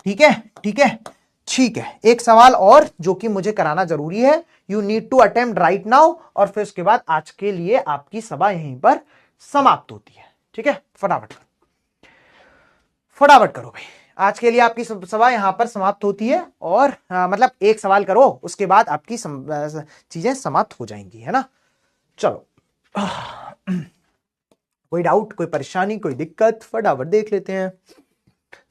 ठीक है, ठीक है, ठीक है। एक सवाल और जो कि मुझे कराना जरूरी है, you need to attempt right now, और फिर उसके बाद आज के लिए आपकी सभा यहीं पर समाप्त होती है। ठीक है, फटाफट करो, फटाफट करो भाई, आज के लिए आपकी सभा यहां पर समाप्त होती है। और मतलब एक सवाल करो, उसके बाद आपकी चीजें समाप्त हो जाएंगी, है ना। चलो, कोई डाउट, कोई परेशानी, कोई दिक्कत, फटाफट देख लेते हैं।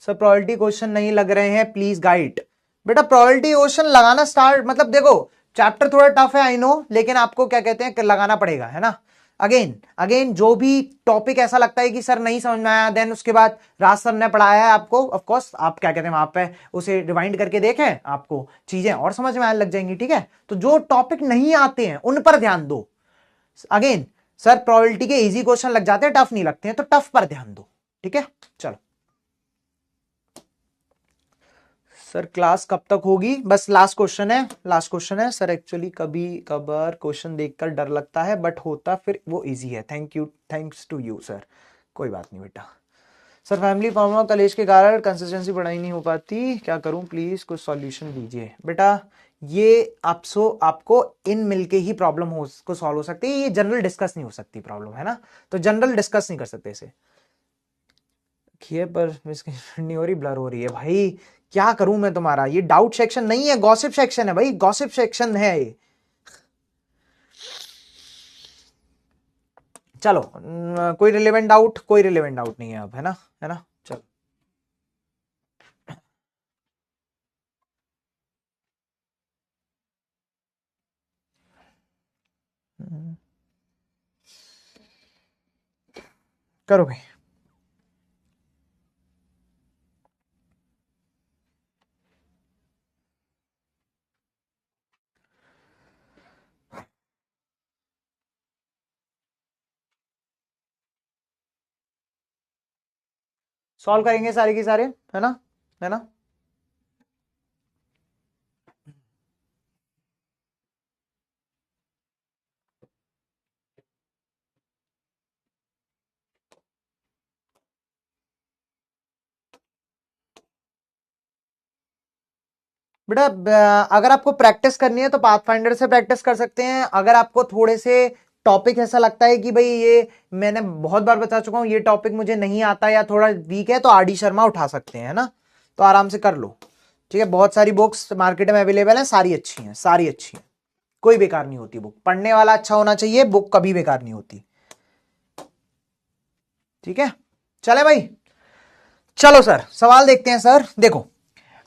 सर प्रोबेबिलिटी क्वेश्चन नहीं लग रहे हैं, प्लीज गाइड। बेटा प्रोबेबिलिटी क्वेश्चन लगाना स्टार्ट, मतलब देखो चैप्टर थोड़ा टफ है आई नो, लेकिन आपको क्या कहते हैं लगाना पड़ेगा, है ना। अगेन अगेन जो भी टॉपिक ऐसा लगता है कि सर नहीं समझ में आया, देन उसके बाद राज सर ने पढ़ाया है आपको, ऑफ कोर्स आप क्या कहते हैं वहां पे उसे रिवाइंड करके देखें, आपको चीजें और समझ में आने लग जाएंगी। ठीक है, तो जो टॉपिक नहीं आते हैं उन पर ध्यान दो। अगेन सर प्रोबेबिलिटी के इजी क्वेश्चन लग जाते हैं, टफ नहीं लगते हैं, तो टफ पर ध्यान दो। ठीक है, चलो सर क्लास कब तक होगी, बस लास्ट क्वेश्चन है, लास्ट क्वेश्चन है सर। एक्चुअली कभी कभार क्वेश्चन देखकर डर लगता है, बट होता फिर वो इजी है। Thank you, thanks to you sir, कोई बात नहीं बेटा। सर फैमिली प्रॉब्लम और कॉलेज के कारण कंसिस्टेंसी पढ़ाई नहीं हो पाती, क्या करूं, प्लीज कुछ सॉल्यूशन दीजिए। बेटा ये आपको इन मिलके ही प्रॉब्लम को सॉल्व हो सकती है, ये जनरल डिस्कस नहीं हो सकती प्रॉब्लम, है ना, तो जनरल डिस्कस नहीं कर सकते इसे। पर नहीं हो रही, ब्लर हो रही है भाई, क्या करूं मैं तुम्हारा, ये डाउट सेक्शन नहीं है, गॉसिप सेक्शन है भाई, गॉसिप सेक्शन है ये। चलो कोई रिलेवेंट डाउट, कोई रिलेवेंट डाउट नहीं है अब, है ना, है ना, चलो करो भाई। सॉल्व करेंगे सारे के सारे, है ना, है ना। बेटा अगर आपको प्रैक्टिस करनी है तो पाथफाइंडर से प्रैक्टिस कर सकते हैं। अगर आपको थोड़े से टॉपिक ऐसा लगता है कि भाई ये मैंने बहुत बार बता चुका हूं, ये टॉपिक मुझे नहीं आता या थोड़ा वीक है, तो आर डी शर्मा उठा सकते हैं, है ना, तो आराम से कर लो। ठीक है, बहुत सारी बुक्स मार्केट में अवेलेबल है, सारी अच्छी हैं, सारी अच्छी हैं, कोई बेकार नहीं होती बुक, पढ़ने वाला अच्छा होना चाहिए, बुक कभी बेकार नहीं होती। ठीक है, चले भाई, चलो सर सवाल देखते हैं। सर देखो,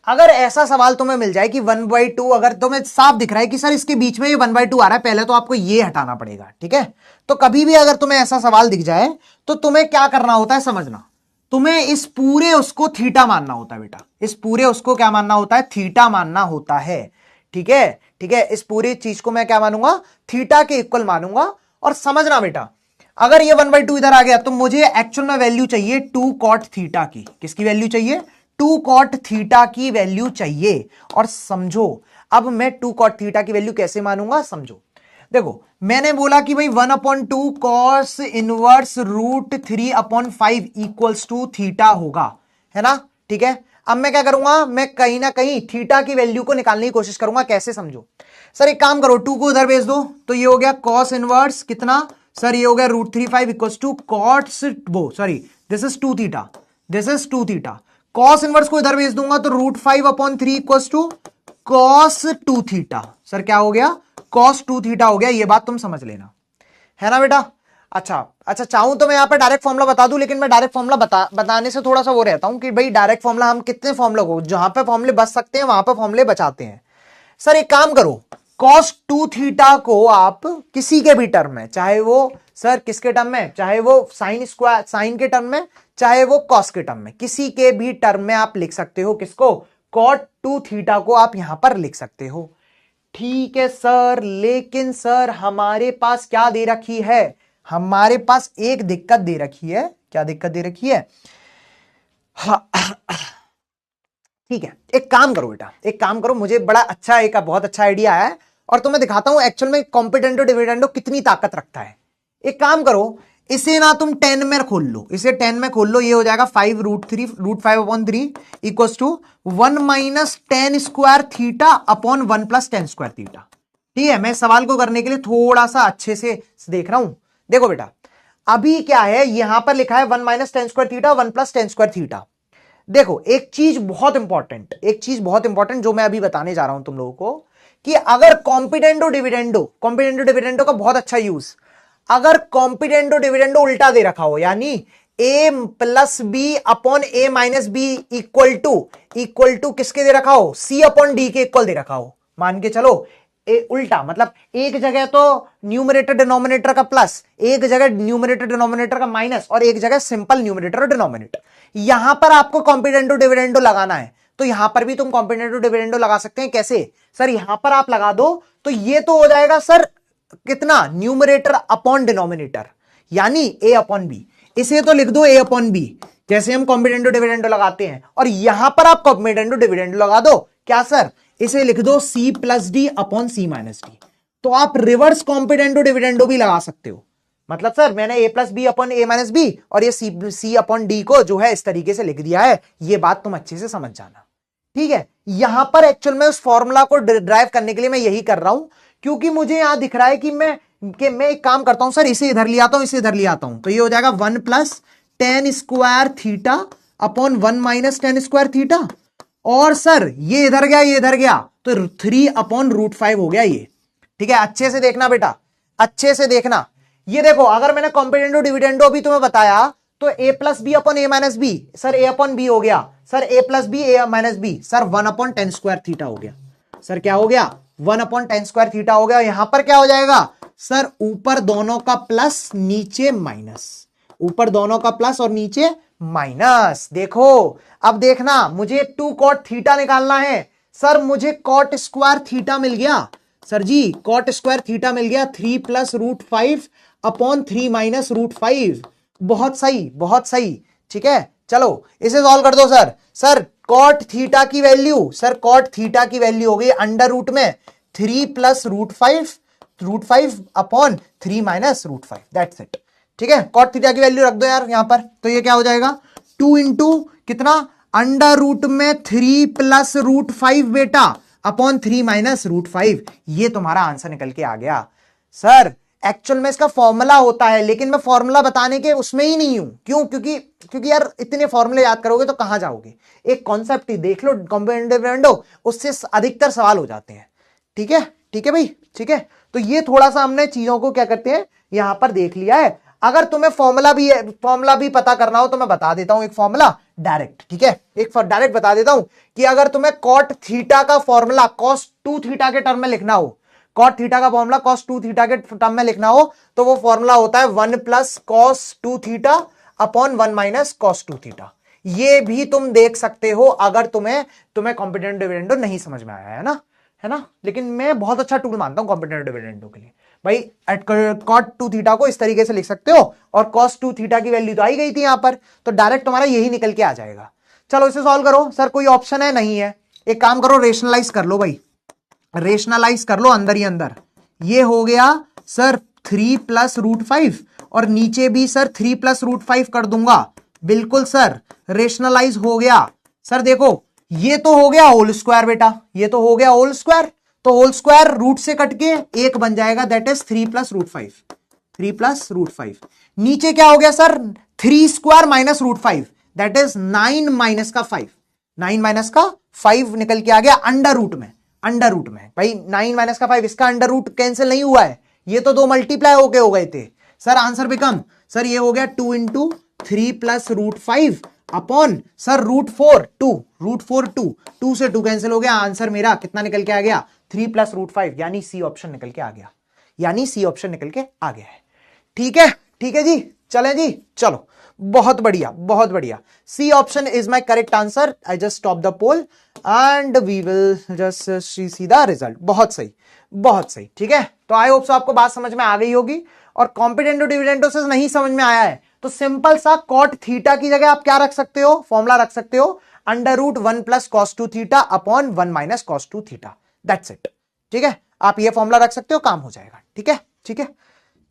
अगर ऐसा सवाल तुम्हें मिल जाए कि 1/2, अगर तुम्हें साफ दिख रहा है कि सर इसके बीच में ये 1/2 आ रहा है, पहले तो आपको ये हटाना पड़ेगा। ठीक है, तो कभी भी अगर तुम्हें ऐसा सवाल दिख जाए तो तुम्हें क्या करना होता है समझना, तुम्हें इस पूरे उसको थीटा मानना होता है बेटा, इस पूरे उसको क्या मानना होता है, थीटा मानना होता है। ठीक है, ठीक है, इस पूरी चीज को मैं क्या मानूंगा, थीटा के इक्वल मानूंगा। और समझना बेटा, अगर ये 1/2 इधर आ गया तो मुझे एक्चुअल में वैल्यू चाहिए 2 कॉट थीटा की। किसकी वैल्यू चाहिए, 2 कॉट थीटा की वैल्यू चाहिए। और समझो अब मैं 2 कॉट थीटा की वैल्यू कैसे मानूंगा, समझो। देखो मैंने बोला कि भाई 1/2 cos inverse √3/5 equals to theta होगा, है ना। ठीक है, अब मैं क्या करूंगा, मैं कहीं ना कहीं थीटा की वैल्यू को निकालने की कोशिश करूंगा। कैसे, समझो सर। एक काम करो, 2 को उधर भेज दो, तो ये हो गया कॉस इनवर्स कितना सर, ये हो गया √3/5 इक्वल्स टू कॉट्स वो sorry this is 2 theta, this is 2 theta. Cos inverse को इधर भेज दूंगा तो √5/3 equals to cos 2 theta. Sir क्या हो गया, कॉस 2 थीटा हो गया। ये बात तुम समझ लेना, है ना बेटा। अच्छा चाहूं तो मैं यहां पर डायरेक्ट फॉर्मुला बता दूं, लेकिन मैं डायरेक्ट फॉर्मुला बताने से थोड़ा सा वो रहता हूं कि भाई डायरेक्ट फॉर्मुला हम कितने फॉर्मुला को, जहां पे फॉर्मुले बच सकते हैं वहां पे फॉर्मुले बचाते हैं। सर एक काम करो, cos 2 थीटा को आप किसी के भी टर्म में, चाहे वो सर किसके टर्म में, चाहे वो साइन के टर्म में, चाहे वो कॉस के टर्म में, किसी के भी टर्म में आप लिख सकते हो। किसको, cot 2 थीटा को आप यहां पर लिख सकते हो। ठीक है सर, लेकिन सर हमारे पास क्या दे रखी है, हमारे पास एक दिक्कत दे रखी है। क्या दिक्कत दे रखी है? ठीक है, एक काम करो बेटा, एक काम करो, मुझे बड़ा अच्छा एक बहुत अच्छा आइडिया है और तुम्हें दिखाता हूं एक्चुअल में कॉम्पिटेंटो डिविडेंडो कितनी ताकत रखता है। एक काम करो, इसे ना तुम 10 में खोल लो, इसे 10 में खोल लो, ये हो जाएगा 5√3 equals to 1 minus 10 square theta upon 1 plus 10 square theta. ठीक है, मैं सवाल को करने के लिए थोड़ा सा अच्छे से देख रहा हूं। देखो बेटा, अभी क्या है, यहां पर लिखा है 1 minus 10 square theta 1 plus 10 square theta. देखो एक चीज बहुत इंपॉर्टेंट जो मैं अभी बताने जा रहा हूं तुम लोगों को, कि अगर कॉम्पिटेंटो डिविडेंडो का बहुत अच्छा यूज, अगर कॉम्पिटेंटो डिविडेंडो उल्टा दे रखा हो, यानी a plus B upon a minus B equal to किसके दे रखा हो, c अपॉन डी के इक्वल दे रखा हो, मान के चलो उल्टा, मतलब एक जगह तो न्यूमरेटर डिनोमिनेटर का प्लस, एक जगह न्यूमरेटर डिनोमिनेटर का माइनस, और एक जगह सिंपल न्यूमरेटर और डिनोमिनेटर। यहां पर आपको कॉम्पिटेंटो डिविडेंडो लगाना है, तो यहां पर भी तुम कॉम्पिटेंटो डिविडेंडो लगा सकते हैं। कैसे सर, यहां पर आप लगा दो तो ये तो हो जाएगा सर कितना, न्यूमरेटर अपॉन डिनोमिनेटर, यानी a अपॉन बी। इसे तो लिख दो a अपॉन बी, जैसे हम कॉम्पिटेंटो डिविडेंडो लगाते हैं, और यहां पर आप कॉम्पिटेंटो डिविडेंडो लगा दो। क्या सर, इसे लिख दो c plus D upon c minus D. तो आप रिवर्स कॉम्पिटेंटो डिविडेंडो भी लगा सकते हो। मतलब सर मैंने a plus B upon a minus B और ये c अपॉन डी को जो है इस तरीके से लिख दिया है। ये बात तुम अच्छे से समझ जाना। ठीक है, यहां पर एक्चुअल में उस फॉर्मूला को ड्राइव करने के लिए मैं यही कर रहा हूं, क्योंकि मुझे यहां दिख रहा है कि मैं एक काम करता हूं सर, इसे इधर ले आता हूं, इसे इधर ले आता हूं, तो ये हो जाएगा 1 plus 10 square theta upon 1 minus 10 square theta, और सर ये इधर गया, ये इधर गया, तो 3/√5 हो गया ये। ठीक है, अच्छे से देखना बेटा, अच्छे से देखना। ये देखो, अगर मैंने कॉम्पिटेंटो डिविडेंडो अभी तुम्हें बताया तो a plus B upon a minus B, sir a upon B हो गया, sir a plus B a minus B, sir 1/10 square theta हो गया। सर क्या हो गया, 1/10 स्क्वायर थीटा हो गया। यहां पर क्या हो जाएगा सर, ऊपर दोनों का प्लस नीचे माइनस, ऊपर दोनों का प्लस और नीचे माइनस। देखो अब देखना, मुझे 2 कॉट थीटा निकालना है। सर मुझे कॉट स्क्वायर थीटा मिल गया, सर जी कॉट स्क्वायर थीटा मिल गया 3 प्लस √5 अपॉन 3 माइनस √5। बहुत सही, बहुत सही। ठीक है, चलो इसे सॉल्व कर दो सर। सर कॉट थीटा की वैल्यू, सर कॉट थीटा की वैल्यू हो गई अंडर रूट में 3 plus √5 upon 3 minus √5, that's it. ठीक है, कॉट थीटा की वैल्यू रख दो यार यहां पर, तो ये क्या हो जाएगा 2 इंटू कितना, अंडर रूट में 3 प्लस √5 बेटा अपॉन 3 माइनस √5। ये तुम्हारा आंसर निकल के आ गया। सर एक्चुअल में इसका फॉर्मूला होता है, लेकिन मैं फॉर्मूला बताने के उसमें ही नहीं हूं। क्यों? क्योंकि यार इतने फॉर्मूले याद करोगे तो कहां जाओगे। एक कॉन्सेप्ट ही देख लो कॉम्पिटेंटो डिविडेंडो, उससे अधिकतर सवाल हो जाते हैं। ठीक है, ठीक है भाई, ठीक है। तो ये थोड़ा सा हमने चीजों को क्या करते हैं यहां पर देख लिया है। अगर तुम्हें फॉर्मूला भी पता करना हो तो मैं बता देता हूं एक फॉर्मूला डायरेक्ट। ठीक है, एक डायरेक्ट बता देता हूं कि अगर तुम्हें कॉट थीटा का फॉर्मूला cos 2 थीटा के टर्म में लिखना हो, कॉट थीटा का फॉर्मूला cos 2 थीटा के टर्म में लिखना हो, तो वो फॉर्मूला होता है 1 plus cos 2 theta upon 1 minus cos 2 theta. ये भी तुम देख सकते हो अगर तुम्हें कॉम्पिटेंटो डिविडेंडो नहीं समझ में आया, है ना। लेकिन मैं बहुत अच्छा टूल मानता हूं कॉम्पिटेंटो डिविडेंडो के लिए। भाई cot 2 थीटा को इस तरीके से लिख सकते हो, और cos 2 थीटा की वैल्यू तो आई गई थी यहां पर, तो डायरेक्ट तुम्हारा यही निकल के आ जाएगा। चलो इसे सॉल्व करो। सर कोई ऑप्शन है? नहीं है। एक काम करो, रेशनलाइज कर लो भाई, रेशनलाइज कर लो अंदर ही अंदर। ये हो गया सर 3 प्लस रूट 5 और नीचे भी सर 3 प्लस रूट 5 कर दूंगा। बिल्कुल सर, रेशनलाइज हो गया। सर देखो ये तो हो गया होल स्क्वायर बेटा, ये तो हो गया होल स्क्वायर, तो होल स्क्वायर रूट से कट के एक बन जाएगा, that is 3 plus root 5। 3 plus root 5 नीचे क्या हो गया sir, 3 square minus root 5, that is 9 minus का 5। 9 माइनस का 5 निकल के आ गया अंडर रूट में। अंडर रूट में भाई 9 माइनस का 5, इसका अंडर रूट कैंसिल नहीं हुआ है, ये तो दो मल्टीप्लाई होके हो गए थे। सर आंसर बिकम, सर ये हो गया 2 into 3 plus root 5 upon sir root 4 2, root 4 2 से 2 कैंसिल हो गया। आंसर मेरा कितना निकल के आ गया, 3 प्लस रूट 5, यानी सी ऑप्शन निकल के आ गया, यानी सी ऑप्शन निकल के आ गया है। ठीक है, ठीक है जी, चलें जी, चलो बहुत बढ़िया बहुत बढ़िया। C option is my correct answer. I just stop the poll and we will just see the result. बहुत सही, बहुत सही। ठीक है, तो आई होप सो आपको बात समझ में आ गई होगी। और कॉम्पिटेंटो डिविडेंडो से नहीं समझ में आया है तो सिंपल सा कॉट थीटा की जगह आप क्या रख सकते हो, फॉर्मूला रख सकते हो, under root 1 plus cos 2 theta upon 1 minus cos 2 theta, that's it. ठीक है, आप ये फॉर्मूला रख सकते हो, काम हो जाएगा। ठीक है, ठीक है,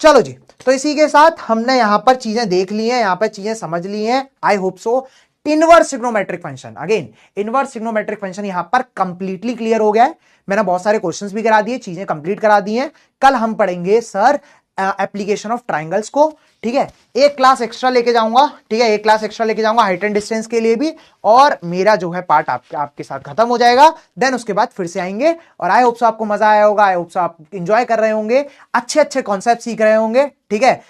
चलो जी। तो इसी के साथ हमने यहां पर चीजें देख ली हैं, यहां पर चीजें समझ ली हैं, I hope so. Inverse trigonometric function, again inverse trigonometric function यहां पर कंप्लीटली क्लियर हो गया है। मैंने बहुत सारे क्वेश्चंस भी करा दिए, चीजें कंप्लीट करा दी हैं। कल हम पढ़ेंगे सर एप्लीकेशन ऑफ ट्राइंगल्स को। ठीक है, एक क्लास एक्स्ट्रा लेके जाऊंगा। ठीक है, एक क्लास एक्स्ट्रा लेके जाऊंगा हाइट एंड डिस्टेंस के लिए भी, और मेरा जो है पार्ट आपके साथ खत्म हो जाएगा। देन उसके बाद फिर से आएंगे, और आई होप सो आपको मजा आया होगा, आई होप सो आप इंजॉय कर रहे होंगे, अच्छे अच्छे कॉन्सेप्ट सीख रहे होंगे। ठीक है,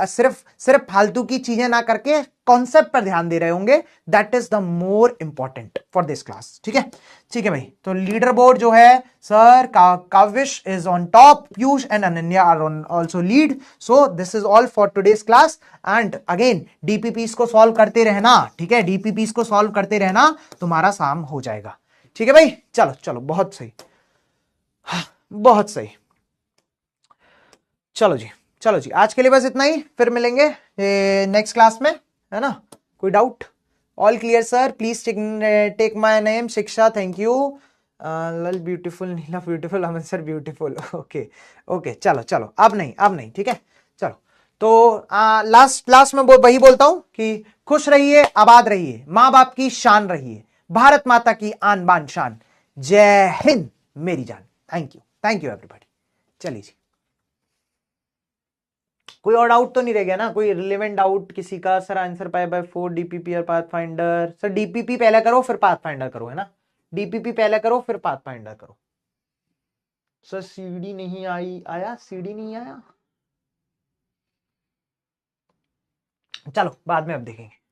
सिर्फ सिर्फ फालतू की चीजें ना करके कॉन्सेप्ट पर ध्यान दे रहे होंगे, that is the more important for this class. ठीक है, ठीक है भाई। तो लीडर बोर्ड जो है sir, Kavish is on top, Piyush and Ananya are on also lead. So this is all for today's class, and again DPPs को सॉल्व करते रहना। ठीक है, डीपीपीस को सॉल्व करते रहना, तुम्हारा काम हो जाएगा। ठीक है भाई, चलो चलो, बहुत सही, बहुत सही। चलो जी, चलो जी, आज के लिए बस इतना ही, फिर मिलेंगे नेक्स्ट क्लास में, है ना। कोई doubt? All clear sir, please take my name Shiksha, thank you. लल beautiful, Neela beautiful, Aman sir beautiful, okay okay, चलो चलो, अब नहीं, अब नहीं, ठीक है, चलो। तो लास्ट लास्ट में वही बोलता हूं कि खुश रहिए, आबाद रहिए, माँ बाप की शान रहिए, भारत माता की आन बान शान, जय हिंद मेरी जान। Thank you everybody. चलिए जी, कोई और डाउट तो नहीं रह गया ना, कोई रिलेवेंट डाउट किसी का? Sir answer pi by 4 DPP और पाथ फाइंडर। सर डीपीपी पहले करो फिर पाथ फाइंडर करो, है ना, डीपीपी पहले करो फिर पाथ फाइंडर करो। सर सीडी नहीं आई, आया सीडी नहीं आया, चलो बाद में अब देखेंगे।